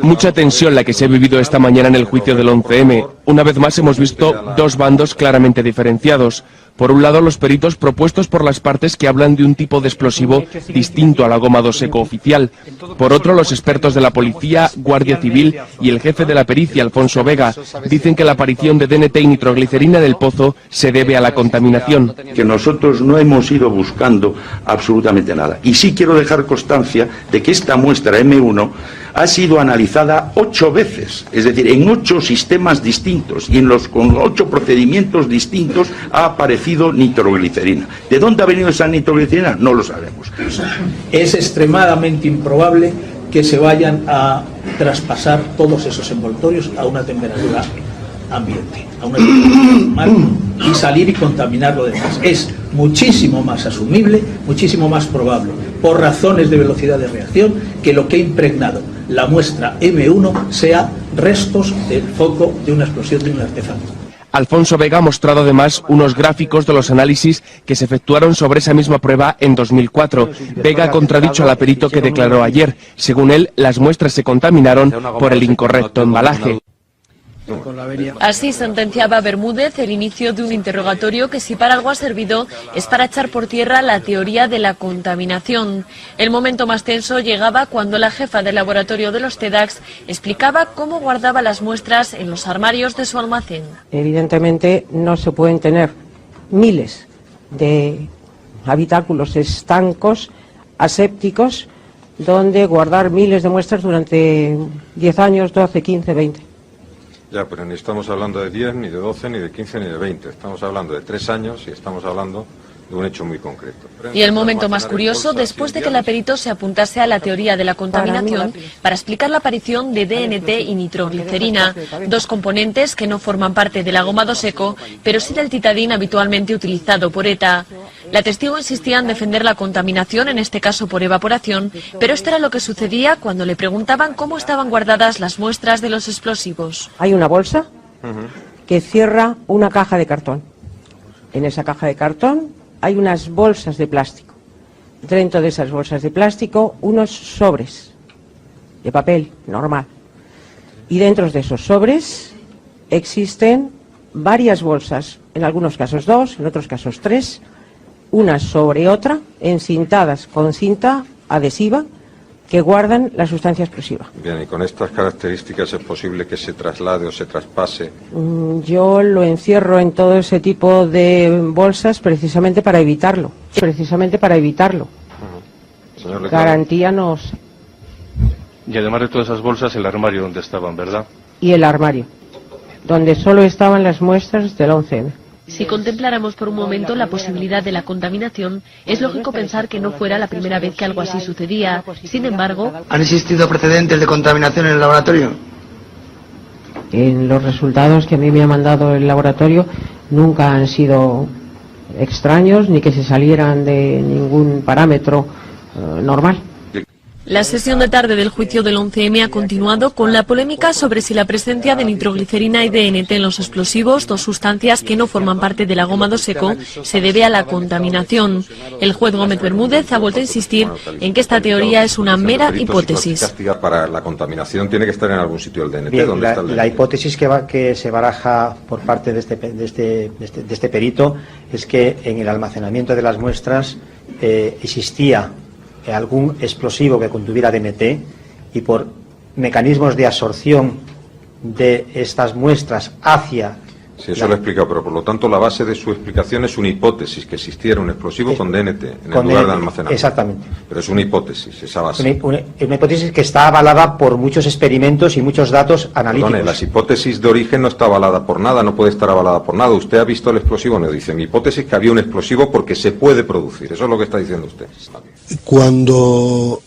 Mucha tensión la que se ha vivido esta mañana en el juicio del 11M. Una vez más hemos visto dos bandos claramente diferenciados. Por un lado, los peritos propuestos por las partes que hablan de un tipo de explosivo distinto a la goma 2 eco oficial. Por otro, los expertos de la policía, Guardia Civil y el jefe de la pericia, Alfonso Vega, dicen que la aparición de DNT y nitroglicerina en el pozo se debe a la contaminación. Que nosotros no hemos ido buscando absolutamente nada. Y sí quiero dejar constancia de que esta muestra M1 ha sido analizada 8 veces, es decir, en 8 sistemas distintos y con 8 procedimientos distintos ha aparecido nitroglicerina. ¿De dónde ha venido esa nitroglicerina? No lo sabemos. Es extremadamente improbable que se vayan a traspasar todos esos envoltorios a una temperatura ambiente, a una temperatura normal, y salir y contaminar lo demás. Es muchísimo más asumible, muchísimo más probable, por razones de velocidad de reacción, que lo que ha impregnado la muestra M1 sea restos del foco de una explosión de un artefacto. Alfonso Vega ha mostrado además unos gráficos de los análisis que se efectuaron sobre esa misma prueba en 2004. Vega ha contradicho al aperito que declaró ayer. Según él, las muestras se contaminaron por el incorrecto embalaje. Así sentenciaba Bermúdez el inicio de un interrogatorio que, si para algo ha servido, es para echar por tierra la teoría de la contaminación. El momento más tenso llegaba cuando la jefa del laboratorio de los TEDx explicaba cómo guardaba las muestras en los armarios de su almacén. Evidentemente no se pueden tener miles de habitáculos estancos, asépticos, donde guardar miles de muestras durante 10 años, 12, 15, 20. Ya, pero ni estamos hablando de 10, ni de 12, ni de 15, ni de 20. Estamos hablando de 3 años y estamos hablando de un hecho muy concreto. Y el momento más curioso, después de que el aperito se apuntase a la teoría de la contaminación para explicar la aparición de DNT y nitroglicerina, dos componentes que no forman parte de la goma dos eco, pero sí del titadín habitualmente utilizado por ETA. La testigo insistía en defender la contaminación, en este caso por evaporación, pero esto era lo que sucedía cuando le preguntaban cómo estaban guardadas las muestras de los explosivos. Hay una bolsa que cierra una caja de cartón. En esa caja de cartón hay unas bolsas de plástico. Dentro de esas bolsas de plástico, unos sobres de papel normal. Y dentro de esos sobres existen varias bolsas, en algunos casos 2, en otros casos 3, una sobre otra, encintadas con cinta adhesiva, que guardan la sustancia explosiva. Bien, y con estas características es posible que se traslade o se traspase. Yo lo encierro en todo ese tipo de bolsas precisamente para evitarlo. Señor Garantía no sé. Y además de todas esas bolsas, el armario donde estaban, ¿verdad? Y el armario, donde solo estaban las muestras del 11M. Si contempláramos por un momento la posibilidad de la contaminación, es lógico pensar que no fuera la primera vez que algo así sucedía. Sin embargo, ¿han existido precedentes de contaminación en el laboratorio? En los resultados que a mí me ha mandado el laboratorio nunca han sido extraños ni que se salieran de ningún parámetro normal. La sesión de tarde del juicio del 11M ha continuado con la polémica sobre si la presencia de nitroglicerina y DNT en los explosivos, dos sustancias que no forman parte de la goma dos eco, se debe a la contaminación. El juez Gómez Bermúdez ha vuelto a insistir en que esta teoría es una mera hipótesis. Para la contaminación tiene que estar en algún sitio el DNT. Bien, ¿Dónde está el DNT? La hipótesis que se baraja por parte de este perito es que en el almacenamiento de las muestras existía algún explosivo que contuviera DNT y por mecanismos de absorción de estas muestras hacia... Sí, eso lo he explicado, pero por lo tanto la base de su explicación es una hipótesis, que existiera un explosivo con DNT en el lugar de almacenamiento. Exactamente. Pero es una hipótesis, esa base. Una hipótesis que está avalada por muchos experimentos y muchos datos analíticos. Perdone, las hipótesis de origen no está avalada por nada, no puede estar avalada por nada. Usted ha visto el explosivo, no dice. Mi hipótesis es que había un explosivo porque se puede producir. Eso es lo que está diciendo usted. Cuando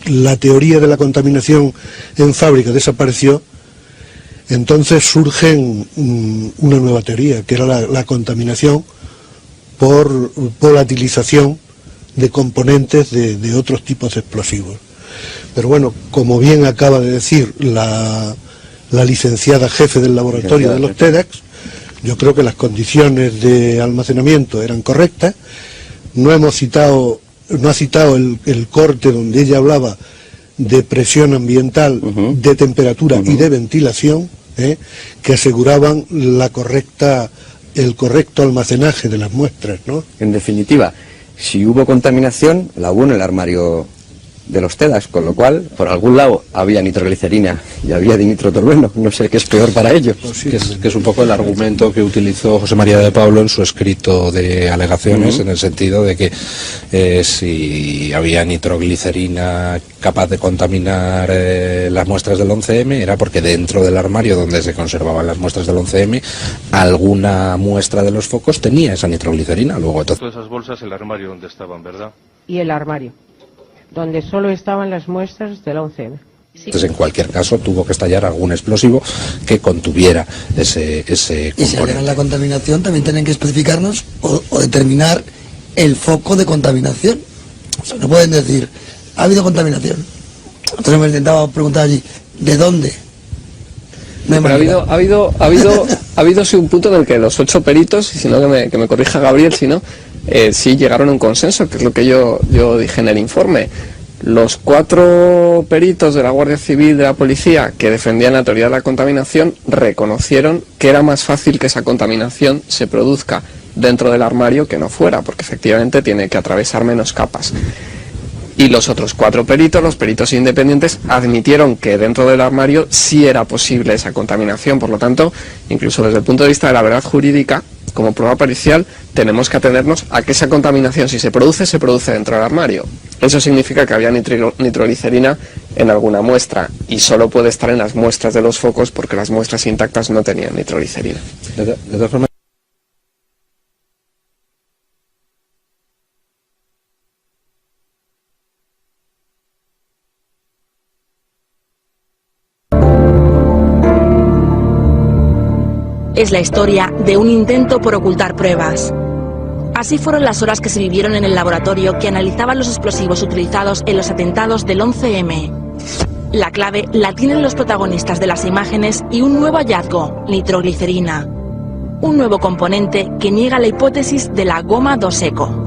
la teoría de la contaminación en fábrica desapareció, entonces surge una nueva teoría, que era la contaminación por volatilización de componentes de otros tipos de explosivos. Pero bueno, como bien acaba de decir la licenciada jefe del laboratorio de los TEDx, yo creo que las condiciones de almacenamiento eran correctas. No ha citado el corte donde ella hablaba de presión ambiental, de temperatura y de ventilación, que aseguraban el correcto almacenaje de las muestras, ¿no? En definitiva, si hubo contaminación, la hubo en el armario de los TEDx, con lo cual, por algún lado había nitroglicerina y había dinitrotolueno, no sé qué es peor para ellos. Que es un poco el argumento que utilizó José María de Pablo en su escrito de alegaciones, en el sentido de que si había nitroglicerina capaz de contaminar las muestras del 11M, era porque dentro del armario donde se conservaban las muestras del 11M, alguna muestra de los focos tenía esa nitroglicerina. Luego Todas esas bolsas, el armario donde estaban, ¿verdad? Y el armario, donde solo estaban las muestras del 11M. Entonces, en cualquier caso, tuvo que estallar algún explosivo que contuviera ese componente. Y si alegan la contaminación, también tienen que especificarnos o determinar el foco de contaminación. O sea, no pueden decir, ha habido contaminación. Entonces hemos intentado preguntar allí, ¿de dónde? Pero ha habido sí un punto en el que los 8 peritos, y si no que me corrija Gabriel, si no, sí llegaron a un consenso, que es lo que yo dije en el informe. Los 4 peritos de la Guardia Civil, de la Policía, que defendían la teoría de la contaminación, reconocieron que era más fácil que esa contaminación se produzca dentro del armario que no fuera, porque efectivamente tiene que atravesar menos capas. Y los otros 4 peritos, los peritos independientes, admitieron que dentro del armario sí era posible esa contaminación. Por lo tanto, incluso desde el punto de vista de la verdad jurídica, como prueba pericial, tenemos que atenernos a que esa contaminación, si se produce dentro del armario. Eso significa que había nitroglicerina en alguna muestra, y solo puede estar en las muestras de los focos, porque las muestras intactas no tenían nitroglicerina. De todas formas, es la historia de un intento por ocultar pruebas. Así fueron las horas que se vivieron en el laboratorio que analizaban los explosivos utilizados en los atentados del 11M. La clave la tienen los protagonistas de las imágenes y un nuevo hallazgo, nitroglicerina. Un nuevo componente que niega la hipótesis de la goma 2-eco.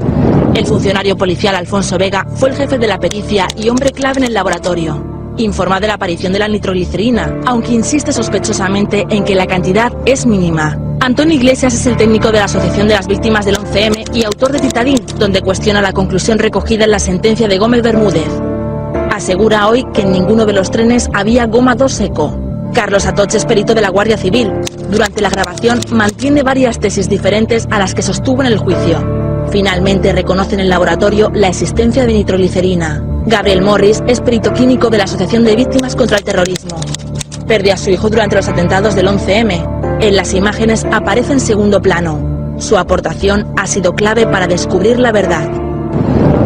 El funcionario policial Alfonso Vega fue el jefe de la pericia y hombre clave en el laboratorio. Informa de la aparición de la nitroglicerina, aunque insiste sospechosamente en que la cantidad es mínima. Antonio Iglesias es el técnico de la Asociación de las Víctimas del 11M y autor de Titadín, donde cuestiona la conclusión recogida en la sentencia de Gómez Bermúdez. Asegura hoy que en ninguno de los trenes había goma 2-eco. Carlos Atoche es perito de la Guardia Civil. Durante la grabación mantiene varias tesis diferentes a las que sostuvo en el juicio. Finalmente reconoce en el laboratorio la existencia de nitroglicerina. Gabriel Morris es perito clínico de la Asociación de Víctimas contra el Terrorismo. Perdió a su hijo durante los atentados del 11M. En las imágenes aparece en segundo plano. Su aportación ha sido clave para descubrir la verdad.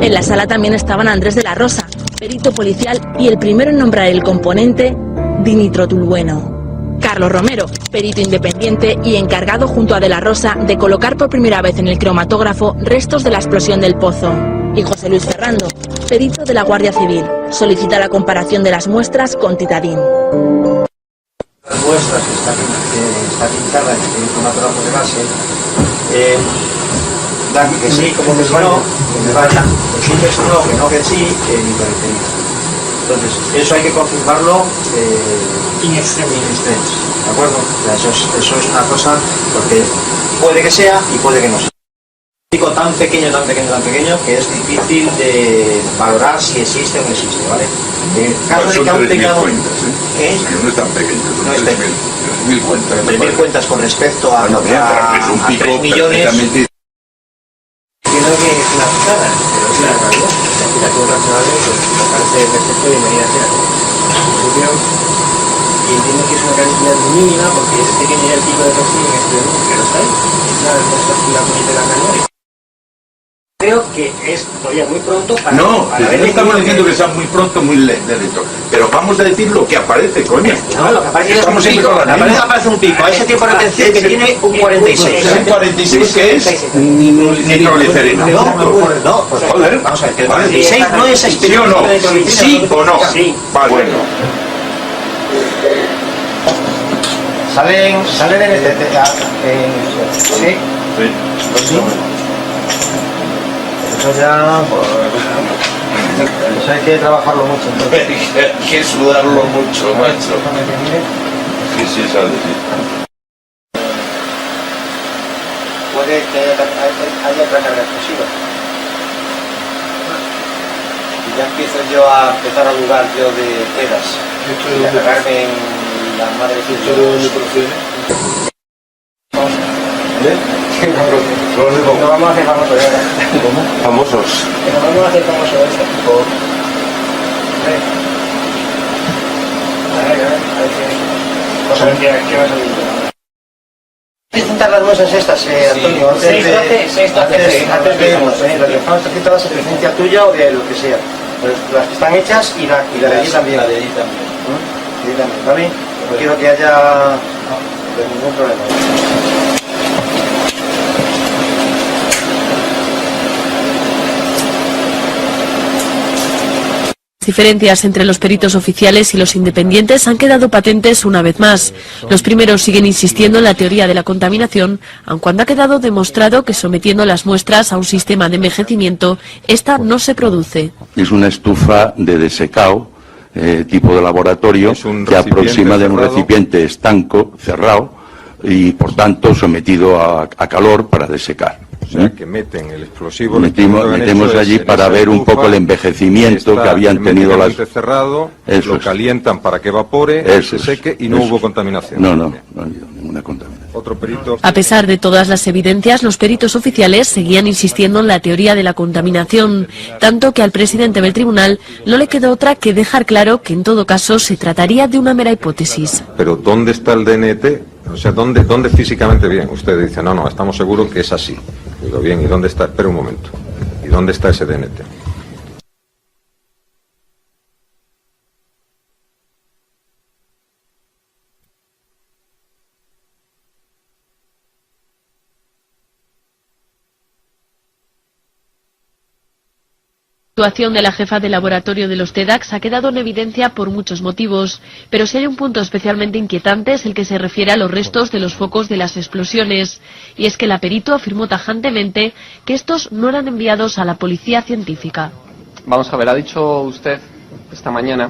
En la sala también estaban Andrés de la Rosa, perito policial y el primero en nombrar el componente dinitrotolueno. Carlos Romero, perito independiente y encargado junto a de la Rosa de colocar por primera vez en el cromatógrafo restos de la explosión del pozo. Y José Luis Ferrando, perito de la Guardia Civil, solicita la comparación de las muestras con Titadín. Las muestras que está pintada en el cromatógrafo de base, dan que sí, como que no, que me vaya, que sí, que no, que sí, que nitroglicerina. Entonces, eso hay que confirmarlo in extremis, ¿de acuerdo? O sea, eso es una cosa, porque puede que sea y puede que no sea. Tan pequeño que es difícil de valorar si existe o no existe, ¿vale? Caso de que aún tengamos... No es tan pequeño, son 3.000 cuentas. 3.000 cuentas con respecto a 3 millones... Entiendo que es una putada, pero es una realidad. La actividad racional me parece perfecto y bienvenida sea. Y entiendo que es una cantidad mínima porque es pequeño el tipo de perfil en este mundo que no está ahí. Es una de nuestras actividades de la canoria. Creo que es todavía muy pronto para... No estamos diciendo que sea muy pronto, muy lento. Pero vamos a decir lo que aparece, coño. No, lo que aparece es un pico. Aparece un pico. A ese tiempo de atención que tiene un 46. ¿Un 46 que es? Nitroglicerina. No, pues joder. Vamos a ver, que el 46 no es ¿Sí o no? ¿Sí o no? Sí. Vale, bueno. Salen en el... ¿Sí? Sí. Eso ya, eso hay que trabajarlo mucho. Hay que sudarlo mucho, macho. Sí, sale, sí. Puede que haya otra carga explosiva. Y ya empiezo yo a dudar yo de telas. Y a cagarme en la madre de dónde procede? No vamos a hacer famosos ahora. ¿Cómo? Famosos. No vamos a hacer famosos esto. A ver qué va a salir. Presentar las muestras estas, Antonio, antes de irnos, las que están presentadas en presencia tuya o de lo que sea. Las que están hechas y la de allí también. La de allí también. ¿Vale? No quiero que haya ningún problema. Las diferencias entre los peritos oficiales y los independientes han quedado patentes una vez más. Los primeros siguen insistiendo en la teoría de la contaminación, aun cuando ha quedado demostrado que sometiendo las muestras a un sistema de envejecimiento, esta no se produce. Es una estufa de desecado, tipo de laboratorio, que aproxima de un recipiente estanco, cerrado, y por tanto sometido a calor para desecar. O sea, que meten el explosivo... Metemos allí para ver un poco el envejecimiento que habían tenido las... cerrado, lo calientan para que evapore, se seque y no hubo contaminación. No ha habido ninguna contaminación. Otro perito... A pesar de todas las evidencias, los peritos oficiales seguían insistiendo en la teoría de la contaminación, tanto que al presidente del tribunal no le quedó otra que dejar claro que en todo caso se trataría de una mera hipótesis. Pero ¿dónde está el DNT? O sea, ¿dónde físicamente bien? Usted dice, no, estamos seguros que es así. Digo, bien, ¿y dónde está? Espera un momento. ¿Y dónde está ese DNT? La actuación de la jefa de laboratorio de los TEDx ha quedado en evidencia por muchos motivos, pero si hay un punto especialmente inquietante es el que se refiere a los restos de los focos de las explosiones, y es que la perito afirmó tajantemente que estos no eran enviados a la policía científica. Vamos a ver, ha dicho usted esta mañana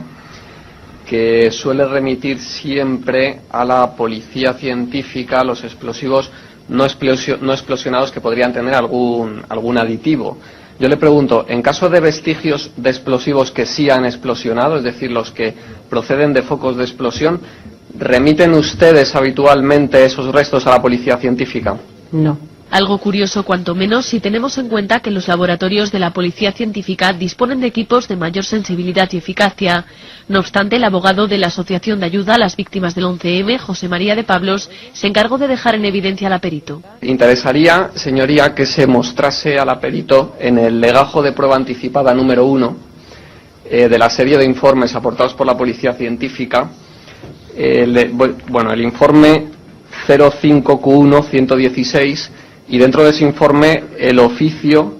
que suele remitir siempre a la policía científica los explosivos no explosionados que podrían tener algún aditivo. Yo le pregunto, en caso de vestigios de explosivos que sí han explosionado, es decir, los que proceden de focos de explosión, ¿remiten ustedes habitualmente esos restos a la policía científica? No. Algo curioso cuanto menos si tenemos en cuenta que los laboratorios de la policía científica disponen de equipos de mayor sensibilidad y eficacia. No obstante, el abogado de la Asociación de Ayuda a las Víctimas del 11M, José María de Pablos, se encargó de dejar en evidencia a la perito. Interesaría, señoría, que se mostrase a la perito en el legajo de prueba anticipada número 1 de la serie de informes aportados por la policía científica, el informe 05Q1-116, y dentro de ese informe el oficio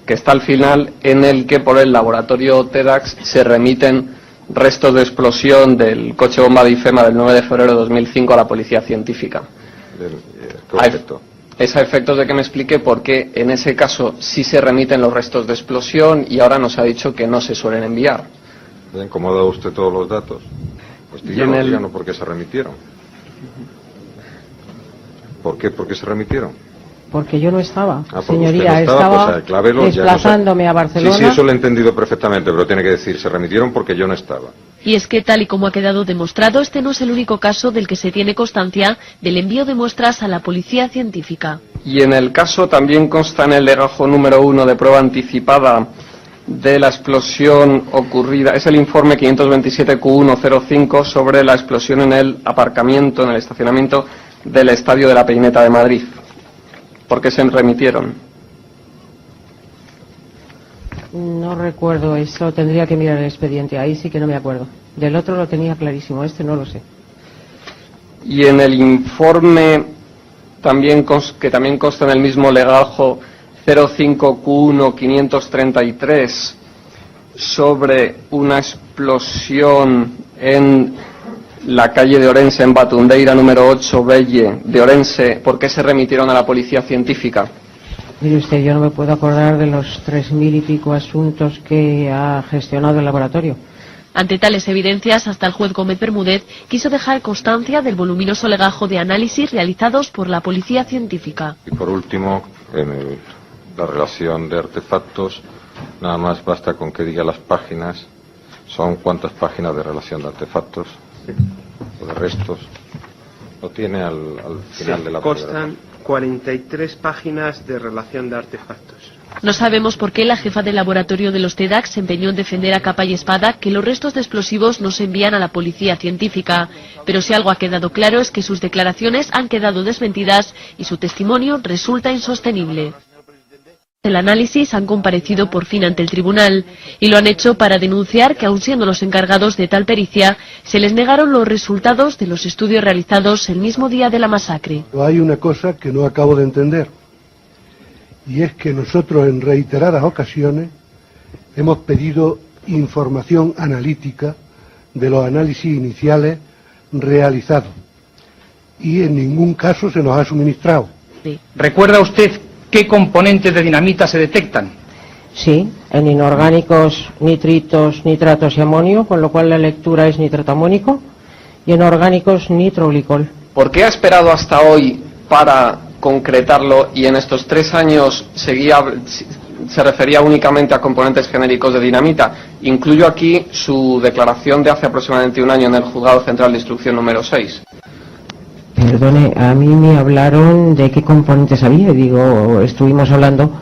que está al final en el que por el laboratorio TEDx se remiten restos de explosión del coche bomba de IFEMA del 9 de febrero de 2005 a la policía científica. Es a efectos de que me explique por qué en ese caso sí se remiten los restos de explosión y ahora nos ha dicho que no se suelen enviar. Bien, ¿cómo ha dado usted todos los datos? Pues díganos por qué se remitieron. ¿Por qué se remitieron? Porque yo no estaba, señoría, estaba desplazándome a Barcelona. Sí, eso lo he entendido perfectamente, pero tiene que decir, se remitieron porque yo no estaba. Y es que, tal y como ha quedado demostrado, este no es el único caso del que se tiene constancia del envío de muestras a la policía científica. Y en el caso también consta en el legajo número 1 de prueba anticipada de la explosión ocurrida, es el informe 527Q105 sobre la explosión en el aparcamiento, en el estacionamiento del Estadio de la Peineta de Madrid. ¿Por qué se remitieron? No recuerdo eso, tendría que mirar el expediente, ahí sí que no me acuerdo. Del otro lo tenía clarísimo, este no lo sé. Y en el informe que también consta en el mismo legajo 05Q1-533 sobre una explosión en la calle de Orense, en Batundeira, número 8, Belle de Orense, ¿por qué se remitieron a la policía científica? Mire usted, yo no me puedo acordar de los 3000 y pico asuntos que ha gestionado el laboratorio. Ante tales evidencias, hasta el juez Gómez Bermúdez quiso dejar constancia del voluminoso legajo de análisis realizados por la policía científica. Y por último, en la relación de artefactos, nada más basta con que diga las páginas. ¿Son cuántas páginas de relación de artefactos? O de restos. Lo tiene al final de la constan 43 páginas de relación de artefactos. No sabemos por qué la jefa del laboratorio de los TEDx se empeñó en defender a capa y espada que los restos de explosivos no se envían a la policía científica, pero si algo ha quedado claro es que sus declaraciones han quedado desmentidas y su testimonio resulta insostenible. El análisis han comparecido por fin ante el tribunal y lo han hecho para denunciar que, aun siendo los encargados de tal pericia, se les negaron los resultados de los estudios realizados el mismo día de la masacre. Hay una cosa que no acabo de entender, y es que nosotros en reiteradas ocasiones hemos pedido información analítica de los análisis iniciales realizados y en ningún caso se nos ha suministrado. Sí. ¿Recuerda usted qué componentes de dinamita se detectan? Sí, en inorgánicos, nitritos, nitratos y amonio, con lo cual la lectura es nitrato amónico, y en orgánicos, nitroglicol. ¿Por qué ha esperado hasta hoy para concretarlo y en estos 3 años se refería únicamente a componentes genéricos de dinamita? Incluyo aquí su declaración de hace aproximadamente un año en el Juzgado Central de Instrucción número 6. Perdone, a mí me hablaron de qué componentes había, digo, estuvimos hablando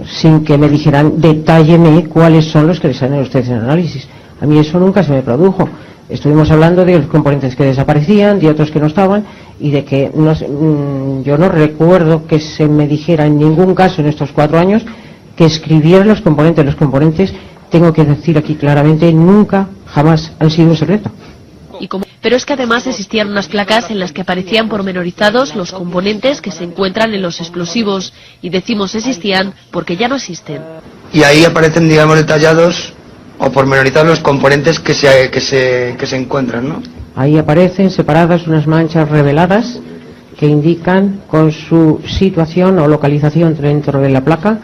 sin que me dijeran, detálleme cuáles son los que les salen a ustedes en análisis. A mí eso nunca se me produjo. Estuvimos hablando de los componentes que desaparecían, de otros que no estaban, y de que yo no recuerdo que se me dijera en ningún caso en estos 4 años que escribiera los componentes. Los componentes, tengo que decir aquí claramente, nunca, jamás han sido un secreto. Pero es que además existían unas placas en las que aparecían pormenorizados los componentes que se encuentran en los explosivos, y decimos existían porque ya no existen. Y ahí aparecen, digamos, detallados o pormenorizados los componentes que se encuentran, ¿no? Ahí aparecen separadas unas manchas reveladas que indican con su situación o localización dentro de la placa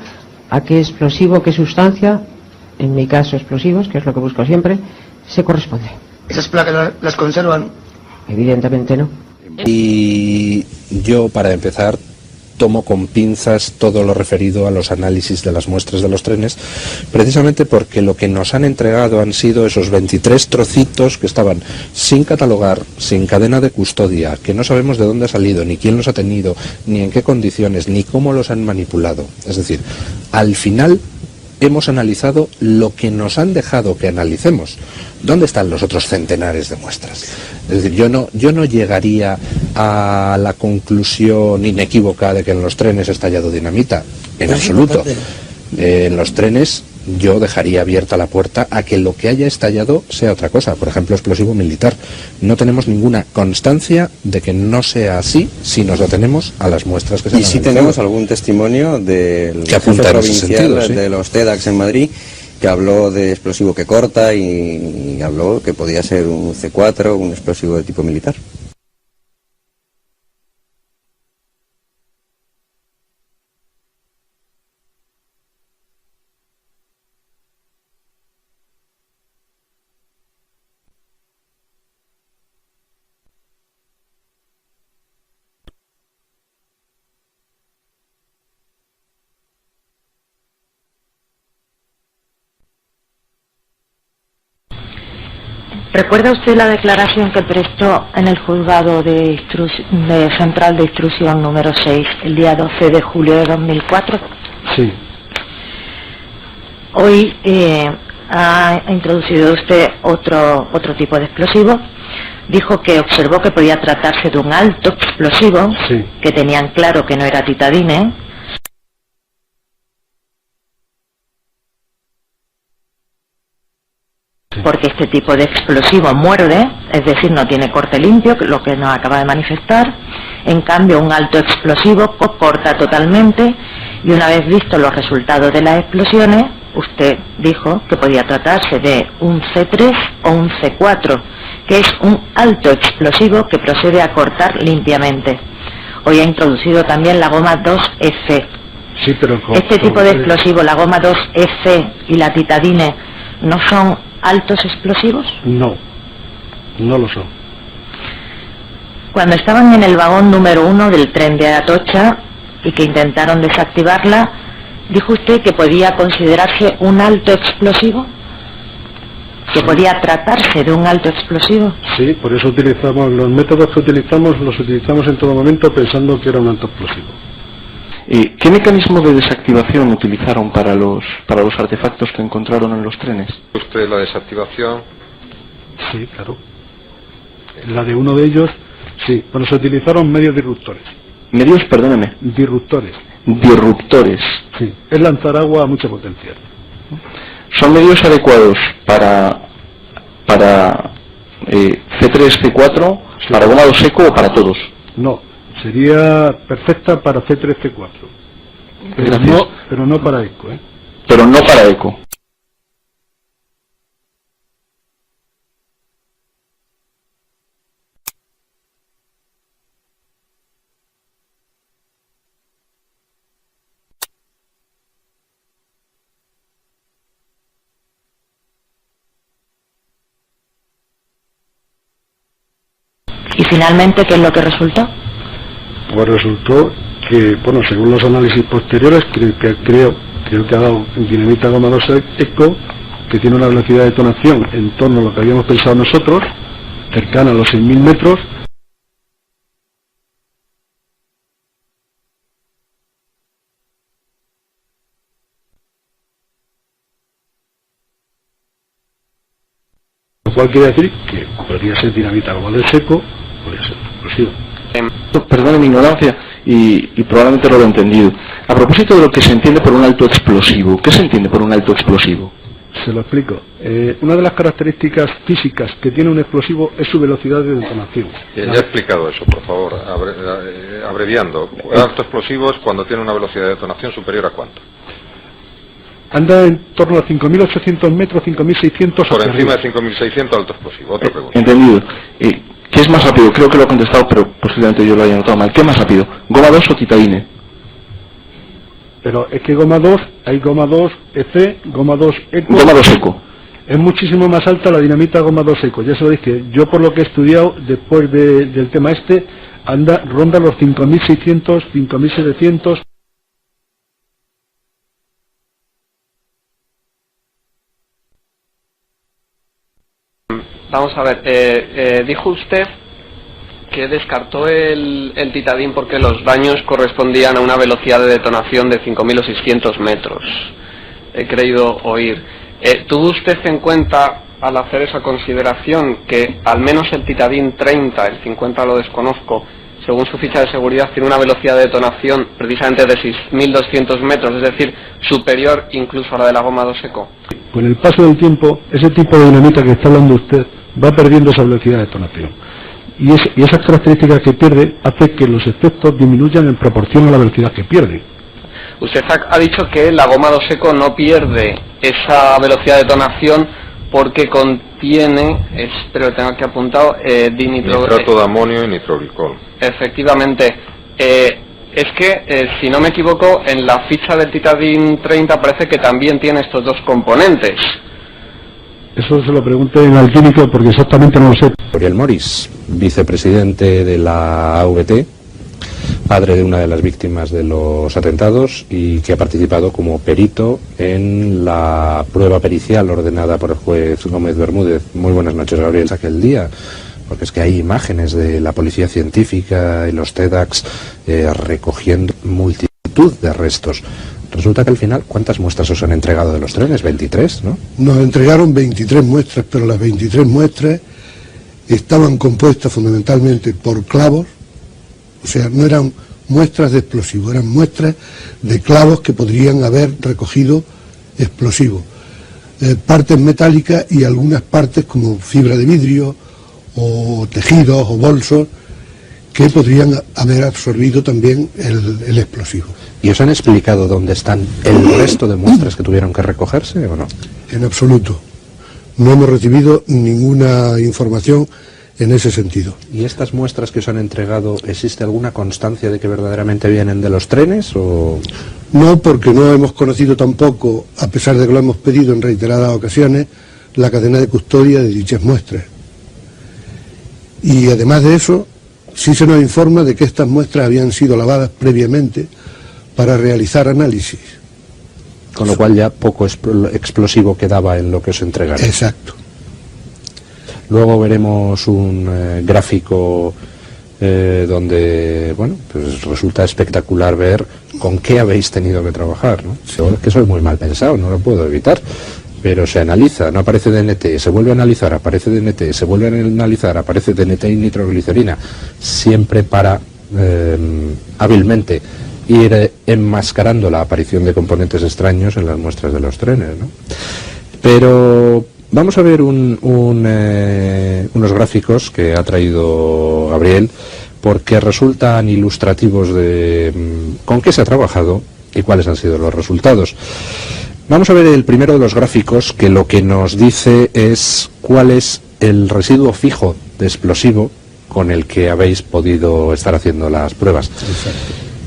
a qué explosivo, qué sustancia, en mi caso explosivos, que es lo que busco siempre, se corresponde. ¿Esas placas las conservan? Evidentemente no. Y yo, para empezar, tomo con pinzas todo lo referido a los análisis de las muestras de los trenes, precisamente porque lo que nos han entregado han sido esos 23 trocitos que estaban sin catalogar, sin cadena de custodia, que no sabemos de dónde ha salido, ni quién los ha tenido, ni en qué condiciones, ni cómo los han manipulado. Es decir, al final hemos analizado lo que nos han dejado que analicemos. ¿Dónde están los otros centenares de muestras? Es decir, yo no llegaría a la conclusión inequívoca de que en los trenes ha estallado dinamita, en absoluto. En los trenes yo dejaría abierta la puerta a que lo que haya estallado sea otra cosa, por ejemplo explosivo militar. No tenemos ninguna constancia de que no sea así si nos atenemos a las muestras que se han analizado. Y si tenemos algún testimonio del jefe provincial de los TEDx en Madrid, que habló de explosivo que corta y habló que podía ser un C4, un explosivo de tipo militar. ¿Recuerda usted la declaración que prestó en el juzgado de Central de Instrucción número 6 el día 12 de julio de 2004? Sí. Hoy ha introducido usted otro tipo de explosivo. Dijo que observó que podía tratarse de un alto explosivo, sí, que tenían claro que no era titadine. Porque este tipo de explosivo muerde, es decir, no tiene corte limpio, lo que nos acaba de manifestar. En cambio, un alto explosivo corta totalmente, y una vez visto los resultados de las explosiones, usted dijo que podía tratarse de un C3 o un C4, que es un alto explosivo que procede a cortar limpiamente. Hoy ha introducido también la goma 2F. Sí, pero este tipo de explosivo, la goma 2F y la titadine, ¿no son altos explosivos? No, no lo son. Cuando estaban en el vagón número 1 del tren de Atocha y que intentaron desactivarla, ¿dijo usted que podía considerarse un alto explosivo? ¿Que podía tratarse de un alto explosivo? Sí, por eso utilizamos los métodos que los utilizamos en todo momento pensando que era un alto explosivo. ¿Qué mecanismo de desactivación utilizaron para los artefactos que encontraron en los trenes? ¿Usted la desactivación? Sí, claro. La de uno de ellos, sí. Bueno, se utilizaron medios disruptores. ¿Medios, perdóneme? Disruptores. Disruptores. Sí, es lanzar agua a mucha potencia. ¿Son medios adecuados para C3, C4, sí, para gomado seco o para todos? No. Sería perfecta para C3-C4, pero no para ECO, ¿eh? Pero no para ECO. ¿Y finalmente qué es lo que resultó? Pues resultó que, bueno, según los análisis posteriores, creo que ha dado dinamita goma 2 eco, que tiene una velocidad de detonación en torno a lo que habíamos pensado nosotros, cercana a los 6.000 metros. Lo cual quiere decir que podría ser dinamita goma de seco, podría ser explosivo. Perdone mi ignorancia y probablemente no lo he entendido. A propósito de lo que se entiende por un alto explosivo, ¿qué se entiende por un alto explosivo? Se lo explico. Una de las características físicas que tiene un explosivo es su velocidad de detonación. Ya he explicado eso, por favor, abreviando. Alto explosivo es cuando tiene una velocidad de detonación superior a ¿cuánto? Anda en torno a 5.800 metros, 5.600. Por encima de 5.600 alto explosivo. Otra pregunta. Entendido. ¿Qué es más rápido? Creo que lo he contestado, pero posiblemente yo lo haya notado mal. ¿Qué es más rápido? ¿Goma 2 o titadine? Pero es que goma 2, hay goma 2 EC, goma 2 eco. Goma 2 eco. Es muchísimo más alta la dinamita goma 2 eco. Ya sabéis que yo, por lo que he estudiado después del tema ronda los 5.600, 5.700. Vamos a ver, dijo usted que descartó el titadín porque los daños correspondían a una velocidad de detonación de 5.600 metros. He creído oír. ¿Tuvo usted en cuenta, al hacer esa consideración, que al menos el titadín 30, el 50 lo desconozco, según su ficha de seguridad, tiene una velocidad de detonación precisamente de 6.200 metros, es decir, superior incluso a la de la goma 2 eco? Con el paso del tiempo, ese tipo de dinamita que está hablando usted va perdiendo esa velocidad de detonación. Y esas características que pierde hace que los efectos disminuyan en proporción a la velocidad que pierde. Usted ha dicho que la goma 2 eco no pierde esa velocidad de detonación porque contiene, espero que tenga aquí apuntado, nitrato de amonio y nitroglicol. Efectivamente. Es que, si no me equivoco, en la ficha del titadín 30 parece que también tiene estos dos componentes. Eso se lo pregunten al químico porque exactamente no lo sé. Gabriel Moris, vicepresidente de la AVT, padre de una de las víctimas de los atentados y que ha participado como perito en la prueba pericial ordenada por el juez Gómez Bermúdez. Muy buenas noches, Gabriel. Aquel día, porque es que hay imágenes de la policía científica y los TEDx recogiendo multitud de restos. Resulta que al final, ¿cuántas muestras os han entregado de los trenes? 23, ¿no? Nos entregaron 23 muestras, pero las 23 muestras estaban compuestas fundamentalmente por clavos, o sea, no eran muestras de explosivos, eran muestras de clavos que podrían haber recogido explosivos. Partes metálicas y algunas partes como fibra de vidrio o tejidos o bolsos que podrían haber absorbido también el explosivo. ¿Y os han explicado dónde están el resto de muestras que tuvieron que recogerse o no? En absoluto. No hemos recibido ninguna información en ese sentido. ¿Y estas muestras que os han entregado, existe alguna constancia de que verdaderamente vienen de los trenes o...? No, porque no hemos conocido tampoco, a pesar de que lo hemos pedido en reiteradas ocasiones, la cadena de custodia de dichas muestras. Y además de eso, sí se nos informa de que estas muestras habían sido lavadas previamente para realizar análisis. Con lo cual ya poco explosivo quedaba en lo que os entregaron. Exacto. Luego veremos un gráfico donde, bueno, pues resulta espectacular ver con qué habéis tenido que trabajar, ¿no? Es que soy muy mal pensado, no lo puedo evitar. Pero se analiza, no aparece DNT, se vuelve a analizar, aparece DNT, se vuelve a analizar, aparece DNT y nitroglicerina, siempre para hábilmente ir enmascarando la aparición de componentes extraños en las muestras de los trenes, ¿no? Pero vamos a ver unos gráficos que ha traído Gabriel, porque resultan ilustrativos de con qué se ha trabajado y cuáles han sido los resultados. Vamos a ver el primero de los gráficos, que lo que nos dice es cuál es el residuo fijo de explosivo con el que habéis podido estar haciendo las pruebas.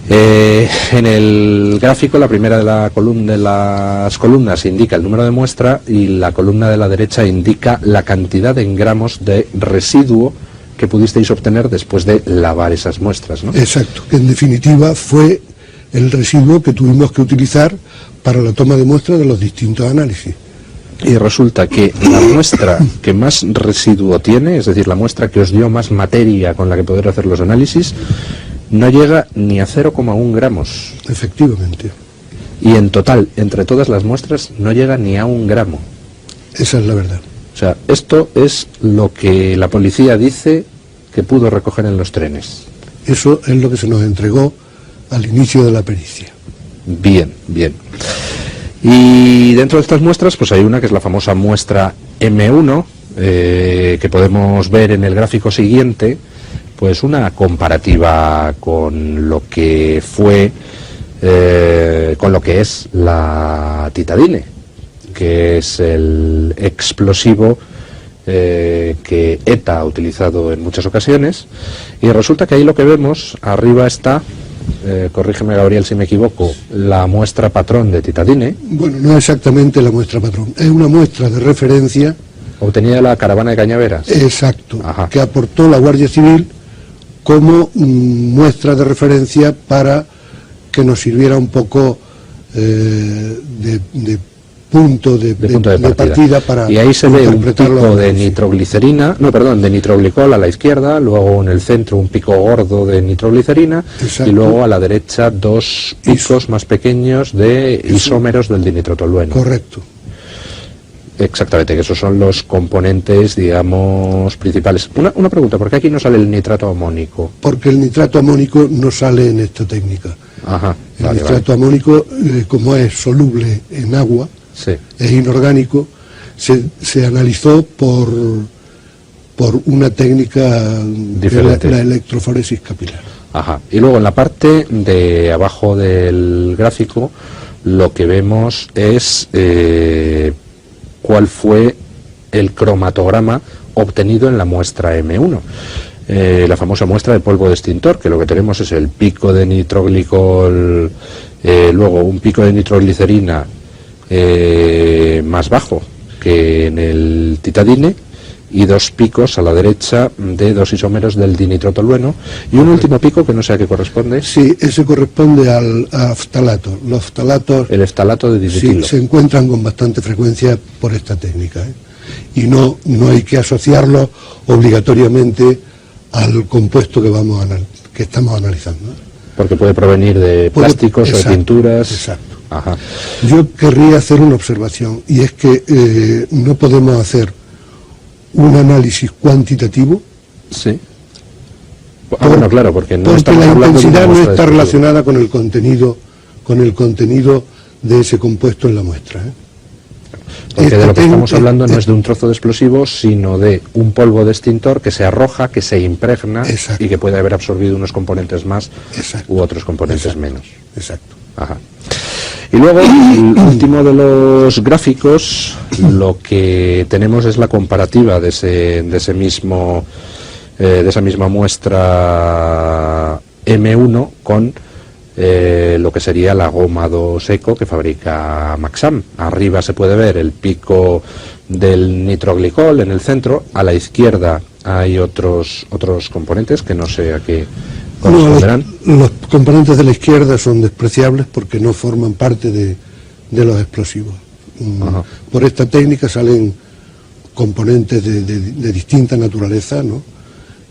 En el gráfico, la primera de las columnas indica el número de muestra y la columna de la derecha indica la cantidad en gramos de residuo que pudisteis obtener después de lavar esas muestras, ¿no? Exacto, que en definitiva fue el residuo que tuvimos que utilizar para la toma de muestras de los distintos análisis. Y resulta que la muestra que más residuo tiene, es decir, la muestra que os dio más materia con la que poder hacer los análisis, no llega ni a 0,1 gramos. Efectivamente. Y en total, entre todas las muestras, no llega ni a 1 gramo. Esa es la verdad. O sea, esto es lo que la policía dice que pudo recoger en los trenes. Eso es lo que se nos entregó al inicio de la pericia. Bien, bien. Y dentro de estas muestras, pues hay una que es la famosa muestra M1, que podemos ver en el gráfico siguiente, pues una comparativa con lo que fue, con lo que es la titadine, que es el explosivo que ETA ha utilizado en muchas ocasiones, y resulta que ahí lo que vemos, arriba está, corrígeme Gabriel si me equivoco, la muestra patrón de titadine. Bueno, no es exactamente la muestra patrón, es una muestra de referencia obtenida de la caravana de Cañaveras. Exacto. Ajá. Que aportó la Guardia Civil como muestra de referencia para que nos sirviera un poco de punto de partida para y ahí se ve un pico interpretarlo. de nitroglicerina, no, perdón, de nitroglicol a la izquierda, luego en el centro un pico gordo de nitroglicerina. Exacto. Y luego a la derecha dos picos más pequeños de isómeros del dinitrotolueno. Correcto. Exactamente, que esos son los componentes, digamos, principales. Una pregunta, ¿por qué aquí no sale el nitrato amónico? Porque el nitrato amónico no sale en esta técnica. Ajá, el nitrato amónico, como es soluble en agua, sí, es inorgánico, se analizó por una técnica diferente, de la electroforesis capilar. Ajá. Y luego en la parte de abajo del gráfico lo que vemos es cuál fue el cromatograma obtenido en la muestra M1. La famosa muestra de polvo de extintor, que lo que tenemos es el pico de nitroglicol, luego un pico de nitroglicerina más bajo que en el titadine, y dos picos a la derecha de dos isómeros del dinitrotolueno, y un último pico que no sé a qué corresponde. Sí, ese corresponde al ftalato. Los ftalatos, el ftalato de dibutilo, sí, se encuentran con bastante frecuencia por esta técnica, y no hay que asociarlo obligatoriamente al compuesto que estamos analizando. Porque puede provenir de plásticos, exacto, o de pinturas. Exacto. Ajá. Yo querría hacer una observación, y es que no podemos hacer un análisis cuantitativo. Sí. Bueno, claro, porque la intensidad no está relacionada con el contenido de ese compuesto en la muestra. Porque de lo que estamos hablando no es de un trozo de explosivo, sino de un polvo de extintor que se arroja, que se impregna, exacto, y que puede haber absorbido unos componentes más, exacto, u otros componentes, exacto, menos. Exacto. Ajá. Y luego, el último de los gráficos, lo que tenemos es la comparativa de esa misma muestra M1 con lo que sería la goma 2 Eco que fabrica Maxam. Arriba se puede ver el pico del nitroglicol en el centro, a la izquierda hay otros componentes que no sé a qué corresponderán. Los componentes de la izquierda son despreciables porque no forman parte de los explosivos. Por esta técnica salen componentes de distinta naturaleza, ¿no?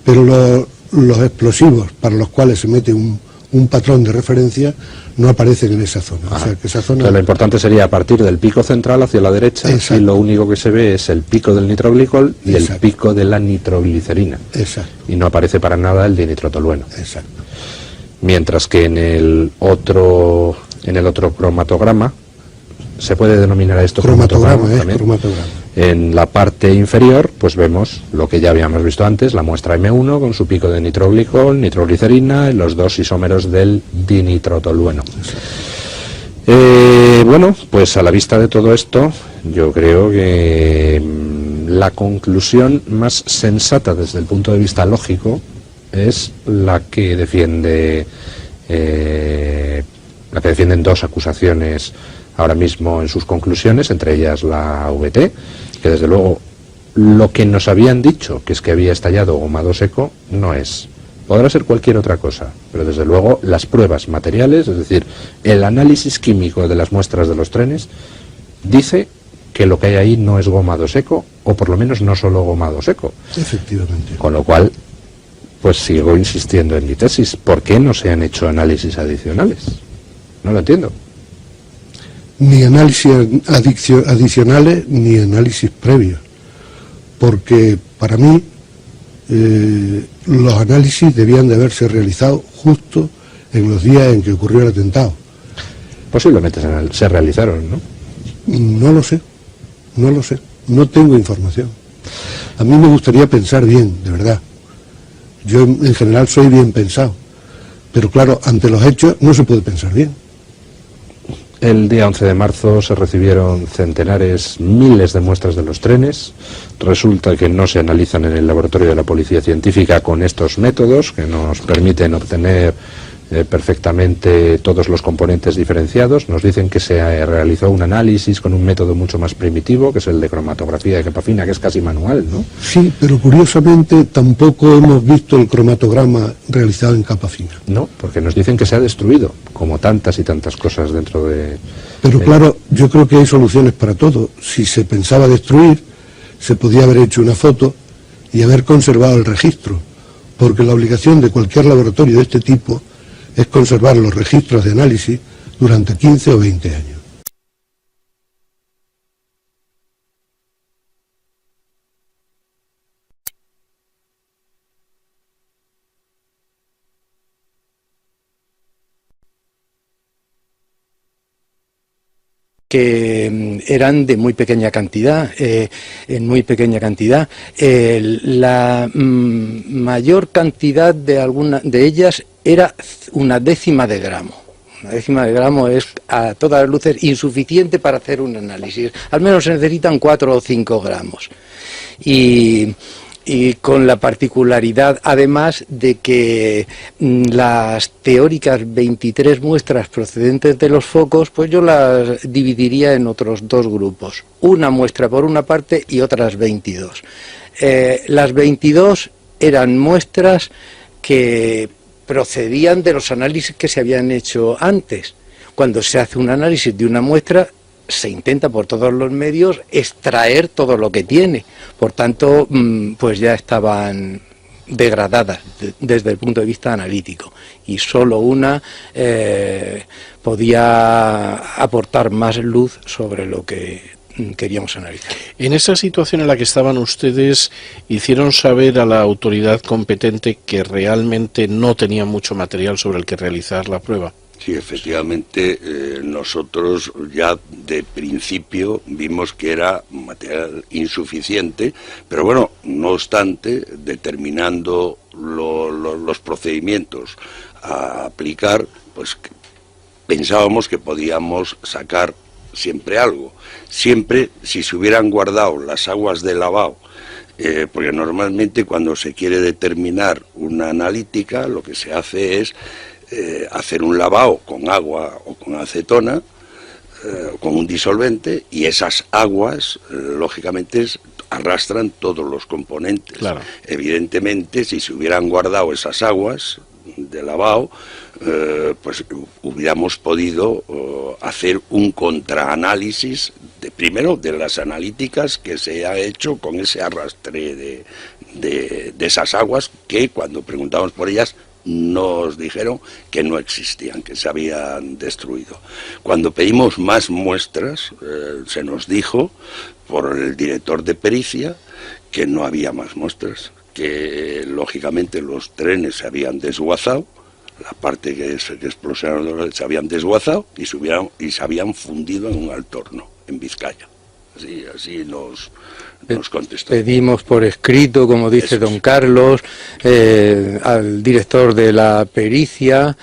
Pero los explosivos para los cuales se mete un patrón de referencia no aparecen en esa zona. O sea, que esa zona... Pero lo importante sería a partir del pico central hacia la derecha, exacto, y lo único que se ve es el pico del nitroglicol y exacto, el pico de la nitroglicerina. Exacto. Y no aparece para nada el dinitrotolueno. Exacto. Mientras que en el otro cromatograma, se puede denominar a esto cromatograma también. Cromatograma. En la parte inferior, pues vemos lo que ya habíamos visto antes, la muestra M1 con su pico de nitroglicol, nitroglicerina y los dos isómeros del dinitrotolueno. Bueno, pues a la vista de todo esto, yo creo que la conclusión más sensata desde el punto de vista lógico es la que defienden dos acusaciones ahora mismo en sus conclusiones, entre ellas la VT, que desde luego lo que nos habían dicho, que es que había estallado gomado seco, no es. Podrá ser cualquier otra cosa, pero desde luego las pruebas materiales, es decir, el análisis químico de las muestras de los trenes, dice que lo que hay ahí no es gomado seco, o por lo menos no solo gomado seco. Efectivamente. Con lo cual, pues sigo insistiendo en mi tesis. ¿Por qué no se han hecho análisis adicionales? No lo entiendo. Ni análisis adicionales ni análisis previos, porque para mí los análisis debían de haberse realizado justo en los días en que ocurrió el atentado. Posiblemente se realizaron, ¿no? No lo sé, no tengo información. A mí me gustaría pensar bien, de verdad. Yo en general soy bien pensado, pero claro, ante los hechos no se puede pensar bien. El día 11 de marzo se recibieron centenares, miles de muestras de los trenes. Resulta que no se analizan en el laboratorio de la Policía Científica con estos métodos que nos permiten obtener perfectamente todos los componentes diferenciados. Nos dicen que se realizó un análisis con un método mucho más primitivo, que es el de cromatografía de capa fina, que es casi manual, ¿no? Sí, pero curiosamente tampoco hemos visto el cromatograma realizado en capa fina. No, porque nos dicen que se ha destruido, como tantas y tantas cosas dentro de... Pero claro, yo creo que hay soluciones para todo. Si se pensaba destruir, se podía haber hecho una foto y haber conservado el registro, porque la obligación de cualquier laboratorio de este tipo es conservar los registros de análisis durante 15 o 20 años. Que eran de muy pequeña cantidad, en muy pequeña cantidad. La mayor cantidad de alguna de ellas era 1/10 de gramo. 1/10 de gramo es a todas luces insuficiente para hacer un análisis. Al menos se necesitan 4 o 5 gramos. Y con la particularidad, además, de que las teóricas 23 muestras procedentes de los focos, pues yo las dividiría en otros 2 grupos. Una muestra por una parte y otras 22. Las 22 eran muestras que procedían de los análisis que se habían hecho antes. Cuando se hace un análisis de una muestra, se intenta por todos los medios extraer todo lo que tiene. Por tanto, pues ya estaban degradadas desde el punto de vista analítico, y solo una podía aportar más luz sobre lo que queríamos analizar. En esa situación en la que estaban ustedes, hicieron saber a la autoridad competente que realmente no tenía mucho material sobre el que realizar la prueba. Sí, efectivamente, nosotros ya de principio vimos que era material insuficiente, pero bueno, no obstante, determinando los procedimientos a aplicar, pues pensábamos que podíamos sacar siempre algo. Siempre, si se hubieran guardado las aguas de lavado, porque normalmente cuando se quiere determinar una analítica, lo que se hace es hacer un lavado con agua o con acetona, con un disolvente, y esas aguas, lógicamente, arrastran todos los componentes. Claro. Evidentemente, si se hubieran guardado esas aguas de lavado, pues hubiéramos podido hacer un contraanálisis, primero de las analíticas que se ha hecho con ese arrastre de esas aguas, que cuando preguntamos por ellas nos dijeron que no existían, que se habían destruido. Cuando pedimos más muestras, se nos dijo por el director de pericia que no había más muestras, que lógicamente los trenes se habían desguazado, la parte que explosionaron se habían desguazado y se habían fundido en un alto horno en Vizcaya. Así nos contestó. Pedimos por escrito, como dice don Carlos, al director de la pericia.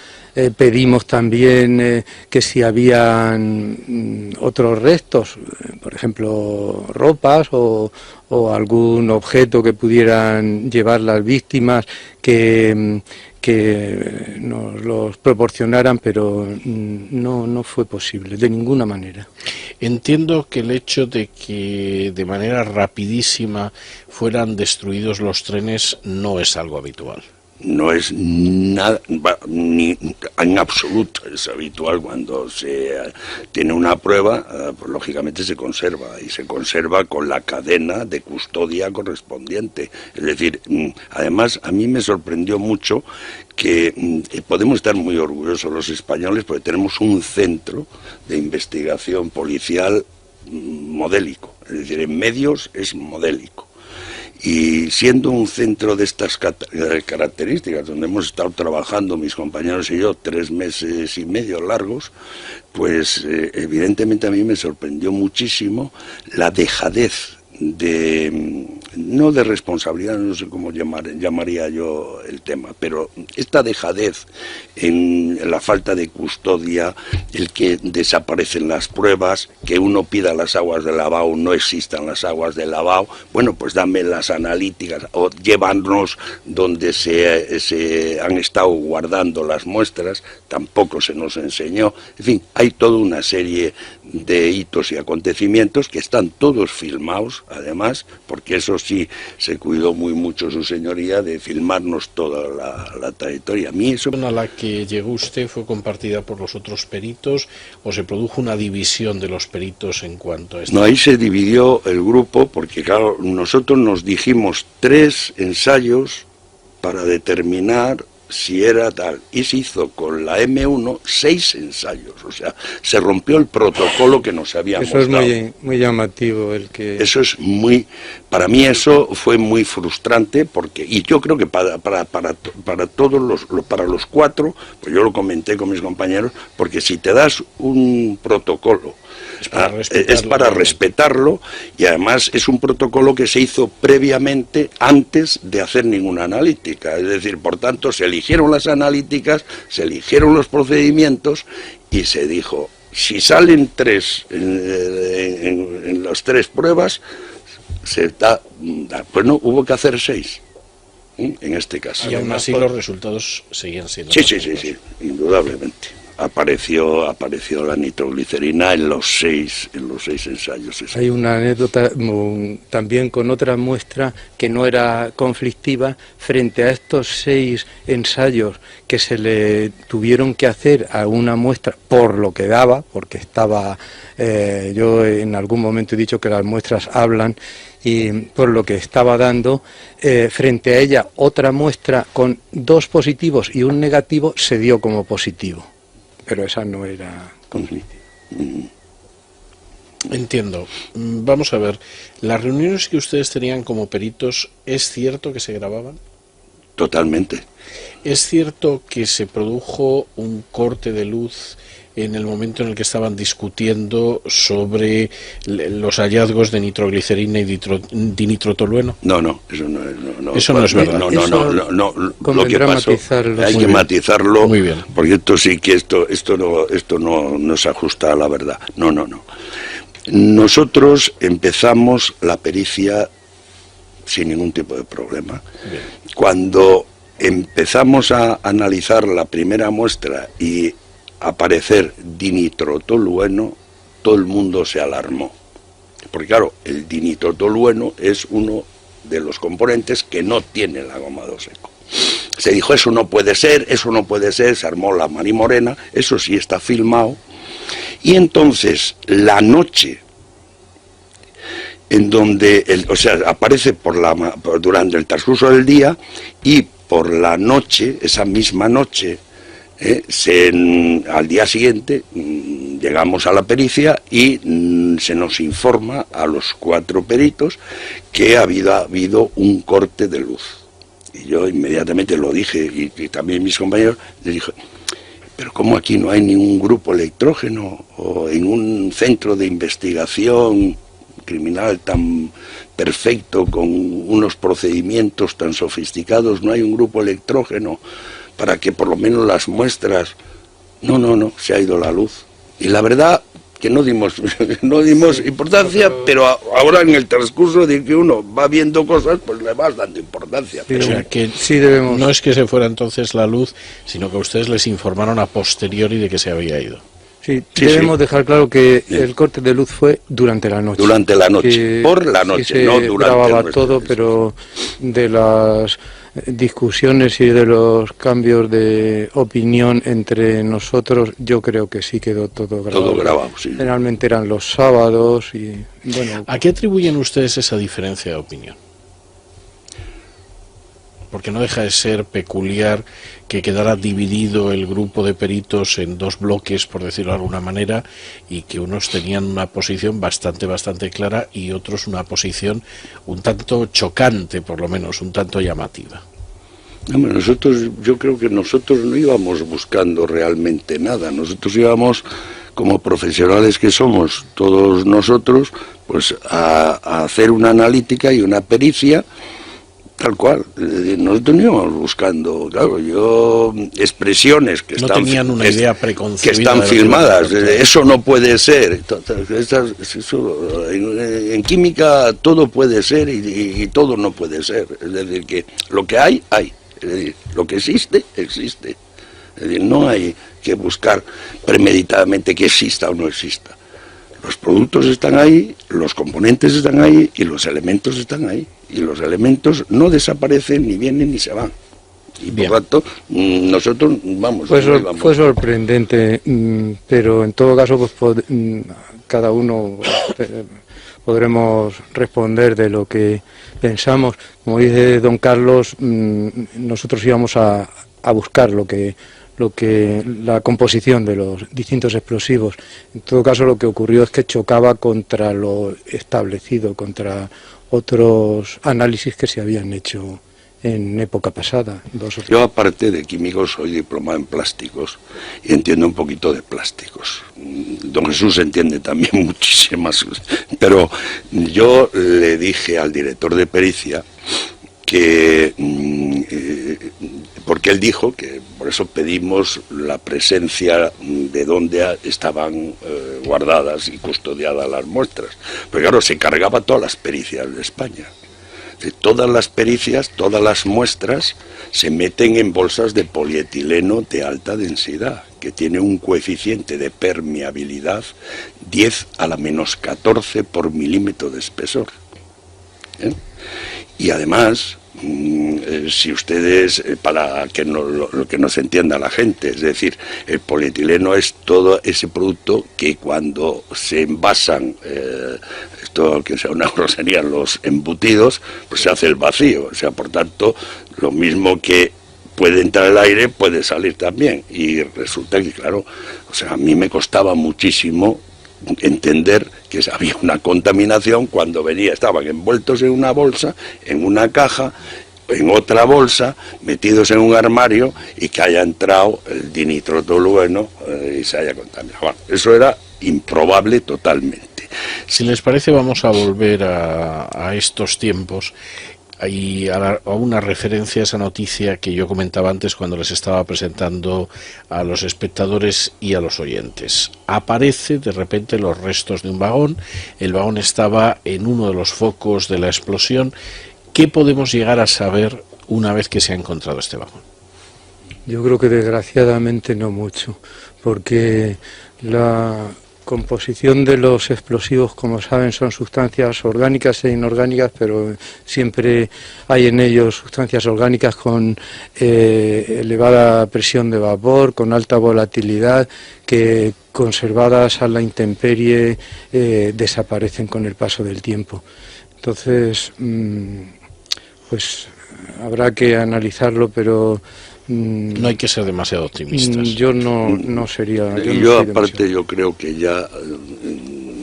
Pedimos también que si habían otros restos, por ejemplo ropas o algún objeto que pudieran llevar las víctimas, que que nos los proporcionaran, pero no fue posible, de ninguna manera. Entiendo que el hecho de que de manera rapidísima fueran destruidos los trenes no es algo habitual. No es nada, ni en absoluto es habitual. Cuando se tiene una prueba, pues lógicamente se conserva, y se conserva con la cadena de custodia correspondiente. Es decir, además a mí me sorprendió mucho que podemos estar muy orgullosos los españoles porque tenemos un centro de investigación policial modélico, es decir, en medios es modélico. Y siendo un centro de estas características, donde hemos estado trabajando mis compañeros y yo 3 meses y medio largos, pues evidentemente a mí me sorprendió muchísimo la dejadez no de responsabilidad, no sé cómo llamaría yo el tema, pero esta dejadez en la falta de custodia, el que desaparecen las pruebas, que uno pida las aguas de lavado, no existan las aguas de lavado, bueno, pues dame las analíticas, o llévanos donde se han estado guardando las muestras, tampoco se nos enseñó. En fin, hay toda una serie de hitos y acontecimientos que están todos filmados, además, porque eso sí, se cuidó muy mucho su señoría de filmarnos toda la trayectoria. A mí eso... ¿A la que llegó usted fue compartida por los otros peritos o se produjo una división de los peritos en cuanto a esto? No, ahí se dividió el grupo porque, claro, nosotros nos dijimos 3 ensayos para determinar si era tal, y se hizo con la M1 6 ensayos, o sea, se rompió el protocolo que nos habíamos dado. Eso es muy llamativo el que... Eso es muy, para mí eso fue muy frustrante, porque, y yo creo que para todos para los 4, pues yo lo comenté con mis compañeros, porque si te das un protocolo, es para respetarlo, y además es un protocolo que se hizo previamente antes de hacer ninguna analítica, es decir, por tanto se eligieron las analíticas, se eligieron los procedimientos y se dijo, si salen 3 en las 3 pruebas, pues no, hubo que hacer 6 en este caso. Y aún así los resultados seguían siendo... Sí, indudablemente. Apareció la nitroglicerina en los 6 ensayos. Hay una anécdota también con otra muestra que no era conflictiva frente a estos 6 ensayos que se le tuvieron que hacer a una muestra por lo que daba, porque estaba, yo en algún momento he dicho que las muestras hablan, y por lo que estaba dando, frente a ella otra muestra con 2 positivos y un negativo se dio como positivo. Pero esa no era conflictiva. Entiendo. Vamos a ver, ¿las reuniones que ustedes tenían como peritos, es cierto que se grababan? Totalmente. ¿Es cierto que se produjo un corte de luz en el momento en el que estaban discutiendo sobre los hallazgos de nitroglicerina y dinitrotolueno? No, eso no es. Eso no es verdad. No. Lo que pasó, hay que matizarlo, muy bien, porque esto sí que esto no se ajusta a la verdad. No. Nosotros empezamos la pericia sin ningún tipo de problema. Bien. Cuando empezamos a analizar la primera muestra y aparecer dinitrotolueno, todo el mundo se alarmó. Porque claro, el dinitrotolueno es uno de los componentes que no tiene el agomado seco. Se dijo, eso no puede ser, se armó la marimorena, eso sí está filmado. Y entonces, la noche en donde, aparece durante el transcurso del día, y por la noche, esa misma noche, al día siguiente llegamos a la pericia y se nos informa a los 4 peritos que ha habido un corte de luz. Y yo inmediatamente lo dije, y también mis compañeros, les dije, pero ¿cómo aquí no hay ningún grupo electrógeno o en un centro de investigación criminal tan perfecto, con unos procedimientos tan sofisticados, no hay un grupo electrógeno para que por lo menos las muestras... No, se ha ido la luz. Y la verdad, que no dimos importancia, pero ahora en el transcurso de que uno va viendo cosas, pues le vas dando importancia. Sí, o sea, que debemos. No es que se fuera entonces la luz, sino que a ustedes les informaron a posteriori de que se había ido. Sí, debemos dejar claro que el corte de luz fue durante la noche. Durante la noche, por la noche, no durante. Grababa todo, pero de las discusiones y de los cambios de opinión entre nosotros, yo creo que sí quedó todo grabado. Todo grabado, sí. Generalmente eran los sábados y bueno. ¿A qué atribuyen ustedes esa diferencia de opinión? Porque no deja de ser peculiar que quedara dividido el grupo de peritos en dos bloques, por decirlo de alguna manera, y que unos tenían una posición bastante clara y otros una posición un tanto chocante, por lo menos, un tanto llamativa. Hombre, yo creo que nosotros no íbamos buscando realmente nada, nosotros íbamos, como profesionales que somos todos nosotros, pues a hacer una analítica y una pericia. Tal cual, nosotros no íbamos buscando, claro, expresiones que no tenían una idea preconcebida que están filmadas, eso no puede ser, en química todo puede ser y todo no puede ser, es decir, que lo que hay, es decir, lo que existe, existe, es decir, no hay que buscar premeditadamente que exista o no exista. Los productos están ahí, los componentes están ahí y los elementos están ahí. Y los elementos no desaparecen, ni vienen, ni se van. Y por tanto, nosotros vamos... Fue sorprendente, pero en todo caso, pues cada uno podremos responder de lo que pensamos. Como dice don Carlos, nosotros íbamos a buscar la composición de los distintos explosivos. En todo caso, lo que ocurrió es que chocaba contra lo establecido, contra otros análisis que se habían hecho en época pasada. Yo, aparte de químico, soy diplomado en plásticos y entiendo un poquito de plásticos. Don Jesús entiende también muchísimas, pero yo le dije al director de pericia que porque él dijo que por eso pedimos la presencia de donde estaban guardadas y custodiadas las muestras, porque claro, se cargaba todas las pericias de España. Todas las pericias, todas las muestras se meten en bolsas de polietileno de alta densidad, que tiene un coeficiente de permeabilidad 10 a la menos 14 por milímetro de espesor. Y además, si ustedes, para que lo que no se entienda la gente, es decir, el polietileno es todo ese producto que cuando se envasan, esto que sea una grosería, los embutidos, pues se hace el vacío, o sea, por tanto, lo mismo que puede entrar el aire, puede salir también, y resulta que, claro, o sea, a mí me costaba muchísimo entender que había una contaminación cuando estaban envueltos en una bolsa, en una caja, en otra bolsa, metidos en un armario y que haya entrado el dinitrotolueno y se haya contaminado. Bueno, eso era improbable totalmente. Si les parece, vamos a volver a estos tiempos y a una referencia a esa noticia que yo comentaba antes cuando les estaba presentando a los espectadores y a los oyentes. Aparece de repente los restos de un vagón, el vagón estaba en uno de los focos de la explosión. ¿Qué podemos llegar a saber una vez que se ha encontrado este vagón? Yo creo que desgraciadamente no mucho, porque la composición de los explosivos, como saben, son sustancias orgánicas e inorgánicas, pero siempre hay en ellos sustancias orgánicas con elevada presión de vapor, con alta volatilidad, que conservadas a la intemperie desaparecen con el paso del tiempo. Entonces, pues habrá que analizarlo, pero no hay que ser demasiado optimistas. Yo no sería. Yo aparte, yo creo que ya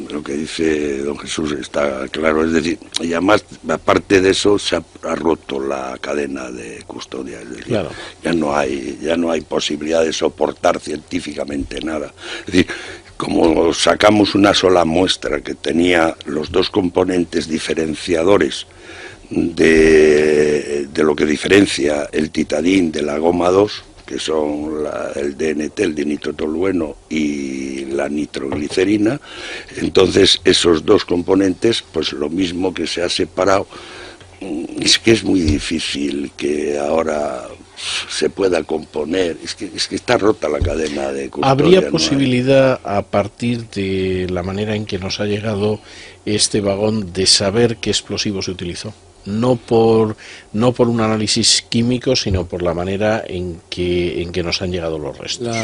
lo que dice don Jesús está claro, es decir, y además aparte de eso se ha roto la cadena de custodia, es decir, claro, ya no hay posibilidad de soportar científicamente nada. Es decir, como sacamos una sola muestra que tenía los dos componentes diferenciadores de lo que diferencia el titadín de la goma 2, que son el DNT, el dinitrotolueno y la nitroglicerina. Entonces esos dos componentes, pues lo mismo que se ha separado, es que es muy difícil que ahora se pueda componer, es que está rota la cadena de custodia. ¿Habría posibilidad, a partir de la manera en que nos ha llegado este vagón, de saber qué explosivo se utilizó? No por un análisis químico, sino por la manera en que nos han llegado los restos.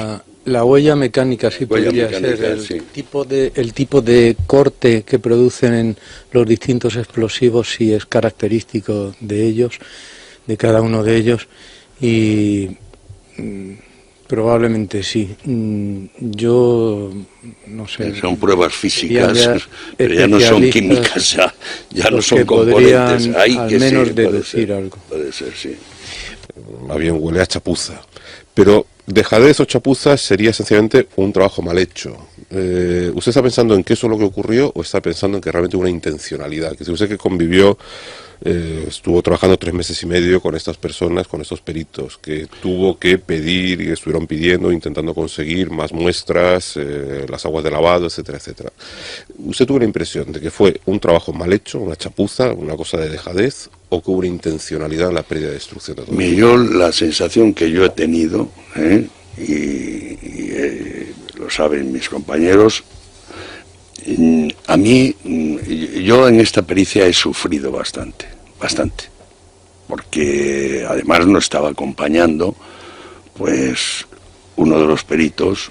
La huella mecánica sí podría ser el tipo de corte que producen los distintos explosivos, sí es característico de ellos, de cada uno de ellos, y probablemente sí. Yo no sé. Son pruebas físicas, pero ya no son químicas, ya no son componentes. Hay al que menos sí, deducir algo. Puede ser, sí. Más bien huele a chapuza. Pero dejadez o chapuza sería sencillamente un trabajo mal hecho. ¿Usted está pensando en que eso es lo que ocurrió o está pensando en que realmente hubo una intencionalidad? Que si usted que convivió, estuvo trabajando 3 meses y medio con estas personas, con estos peritos, que tuvo que pedir y estuvieron pidiendo, intentando conseguir más muestras, las aguas de lavado, etcétera, etcétera. ¿Usted tuvo la impresión de que fue un trabajo mal hecho, una chapuza, una cosa de dejadez, o que hubo una intencionalidad en la pérdida y destrucción de todo? Yo la sensación que yo he tenido, lo saben mis compañeros, a mí, yo en esta pericia he sufrido bastante, porque además nos estaba acompañando, pues, uno de los peritos,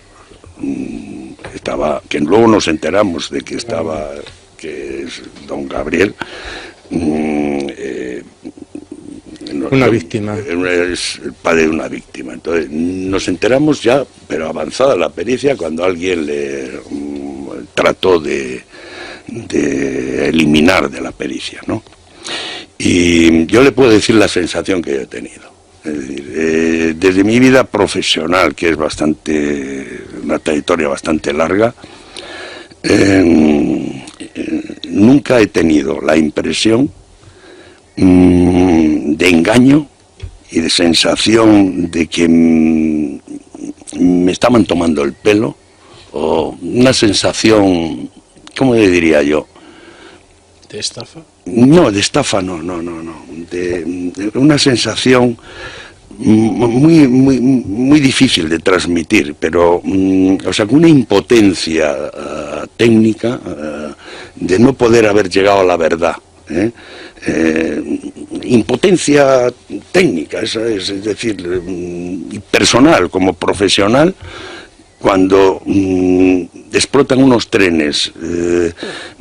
que luego nos enteramos de que estaba, que es don Gabriel, una víctima. Es el padre de una víctima. Entonces nos enteramos ya, pero avanzada la pericia, cuando alguien le trató de eliminar de la pericia, ¿no? Y yo le puedo decir la sensación que yo he tenido. Es decir, desde mi vida profesional, que es una trayectoria bastante larga, nunca he tenido la impresión de engaño y de sensación de que me estaban tomando el pelo, o una sensación, ¿cómo le diría yo? ¿De estafa? No, de estafa no, de una sensación muy difícil de transmitir, pero o sea, una impotencia técnica de no poder haber llegado a la verdad. Impotencia técnica, es decir, personal como profesional, cuando explotan unos trenes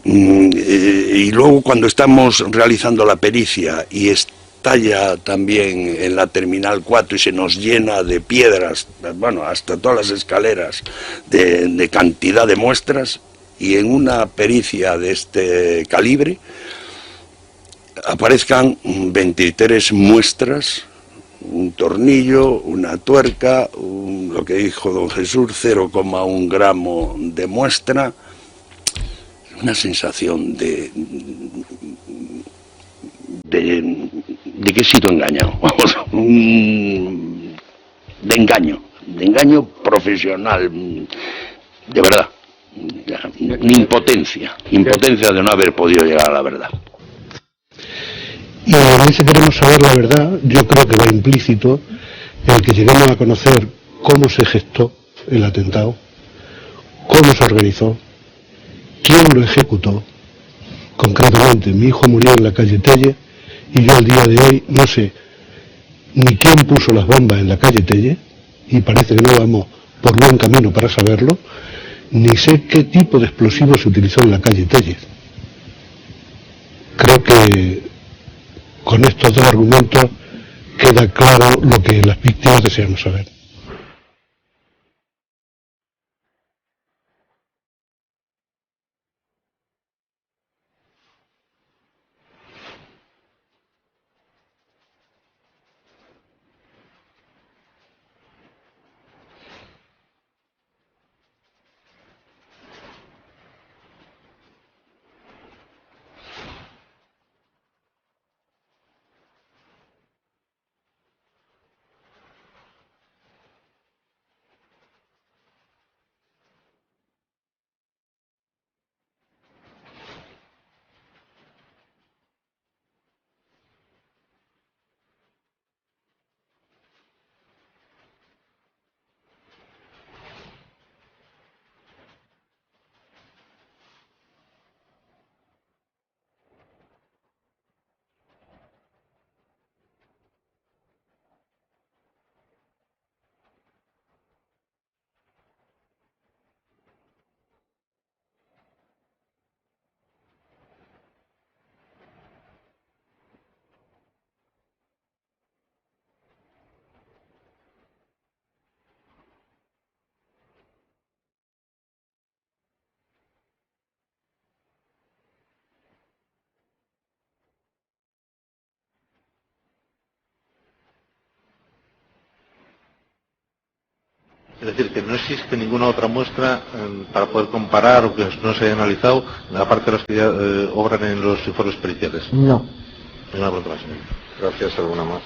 y luego cuando estamos realizando la pericia y estalla también en la Terminal 4 y se nos llena de piedras, bueno, hasta todas las escaleras de cantidad de muestras, y en una pericia de este calibre aparezcan 23 muestras, un tornillo, una tuerca, lo que dijo don Jesús, 0,1 gramo de muestra, una sensación de que he sido engañado, vamos, de engaño profesional, de verdad, impotencia de no haber podido llegar a la verdad. Y a veces queremos saber la verdad, yo creo que va implícito el que lleguemos a conocer cómo se gestó el atentado, cómo se organizó, quién lo ejecutó. Concretamente, mi hijo murió en la calle Telle y yo al día de hoy no sé ni quién puso las bombas en la calle Telle, y parece que no vamos por buen camino para saberlo, ni sé qué tipo de explosivo se utilizó en la calle Telle. Creo que con estos dos argumentos queda claro lo que las víctimas deseamos saber. Es decir, que no existe ninguna otra muestra para poder comparar o que no se haya analizado, aparte de las que ya obran en los informes periciales. No. Una pregunta más, señor. Gracias. ¿Alguna más?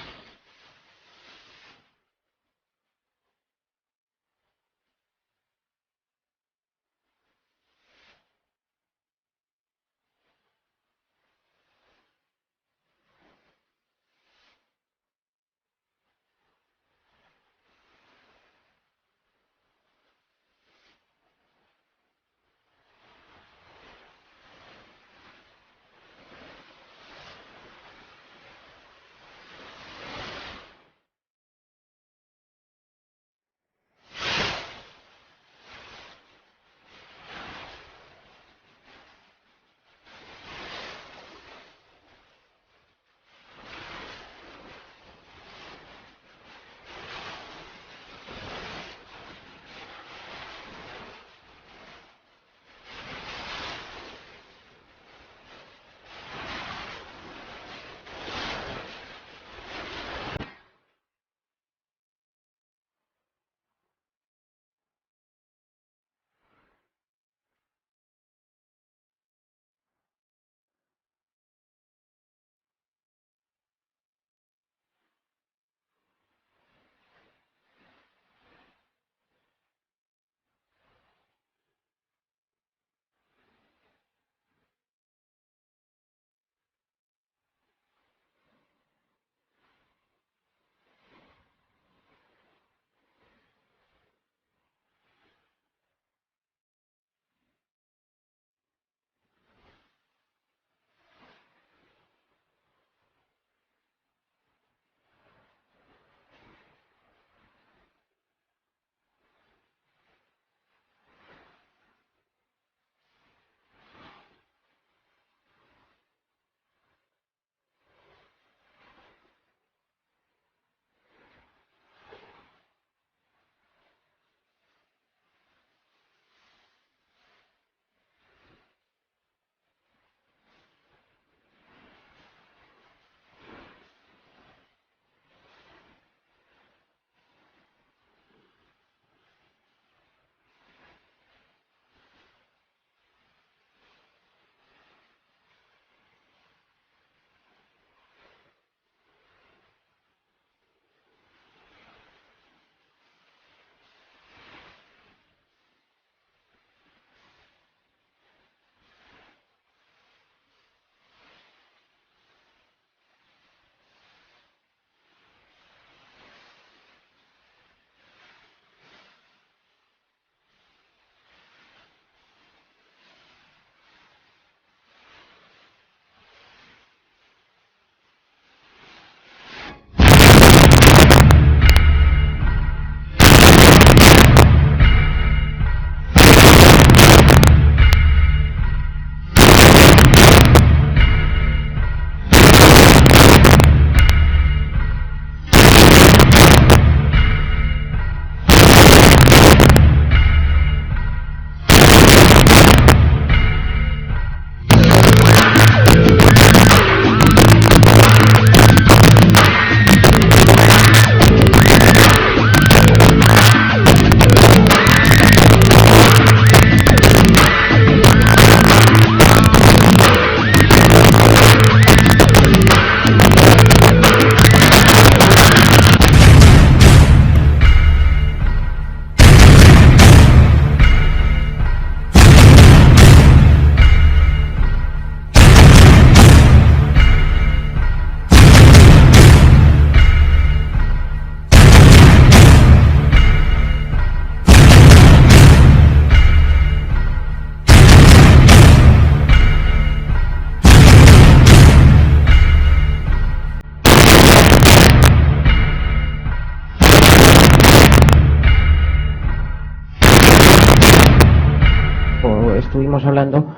estuvimos hablando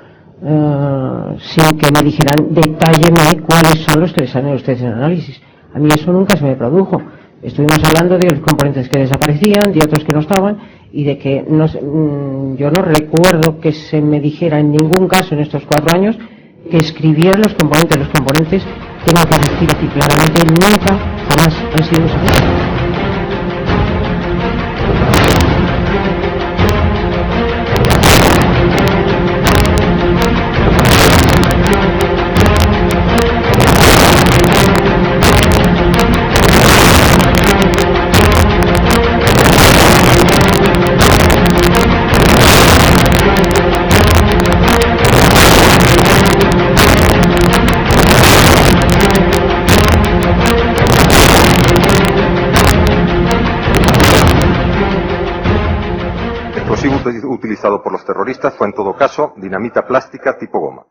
sin que me dijeran detálleme cuáles son los que les salen a ustedes en análisis. A mí eso nunca se me produjo. Estuvimos hablando de los componentes que desaparecían, de otros que no estaban, y de que yo no recuerdo que se me dijera en ningún caso en estos 4 años que escribiera los componentes. Los componentes, tengo que decir aquí claramente, nunca, jamás han sido usados. artefacto utilizado por los terroristas fue en todo caso dinamita plástica tipo goma.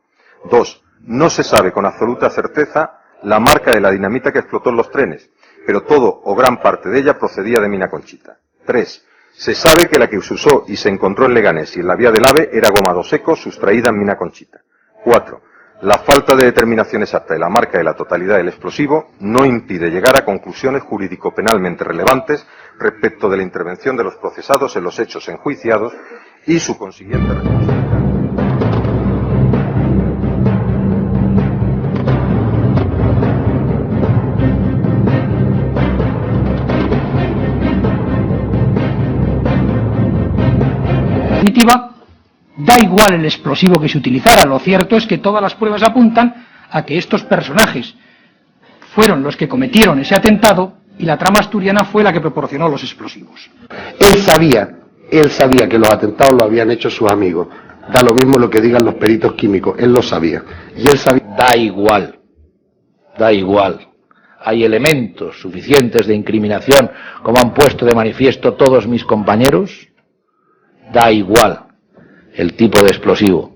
2. No se sabe con absoluta certeza la marca de la dinamita que explotó en los trenes, pero todo o gran parte de ella procedía de mina Conchita. 3. Se sabe que la que se usó y se encontró en Leganés y en la vía del AVE era goma 2eco sustraída en mina Conchita. 4. La falta de determinación exacta de la marca de la totalidad del explosivo no impide llegar a conclusiones jurídico-penalmente relevantes respecto de la intervención de los procesados en los hechos enjuiciados y su consiguiente responsabilidad. Da igual el explosivo que se utilizara, lo cierto es que todas las pruebas apuntan a que estos personajes fueron los que cometieron ese atentado y la trama asturiana fue la que proporcionó los explosivos. Él sabía que los atentados lo habían hecho sus amigos. Da lo mismo lo que digan los peritos químicos, él lo sabía. Y él sabía... Da igual. Hay elementos suficientes de incriminación, como han puesto de manifiesto todos mis compañeros. Da igual el tipo de explosivo.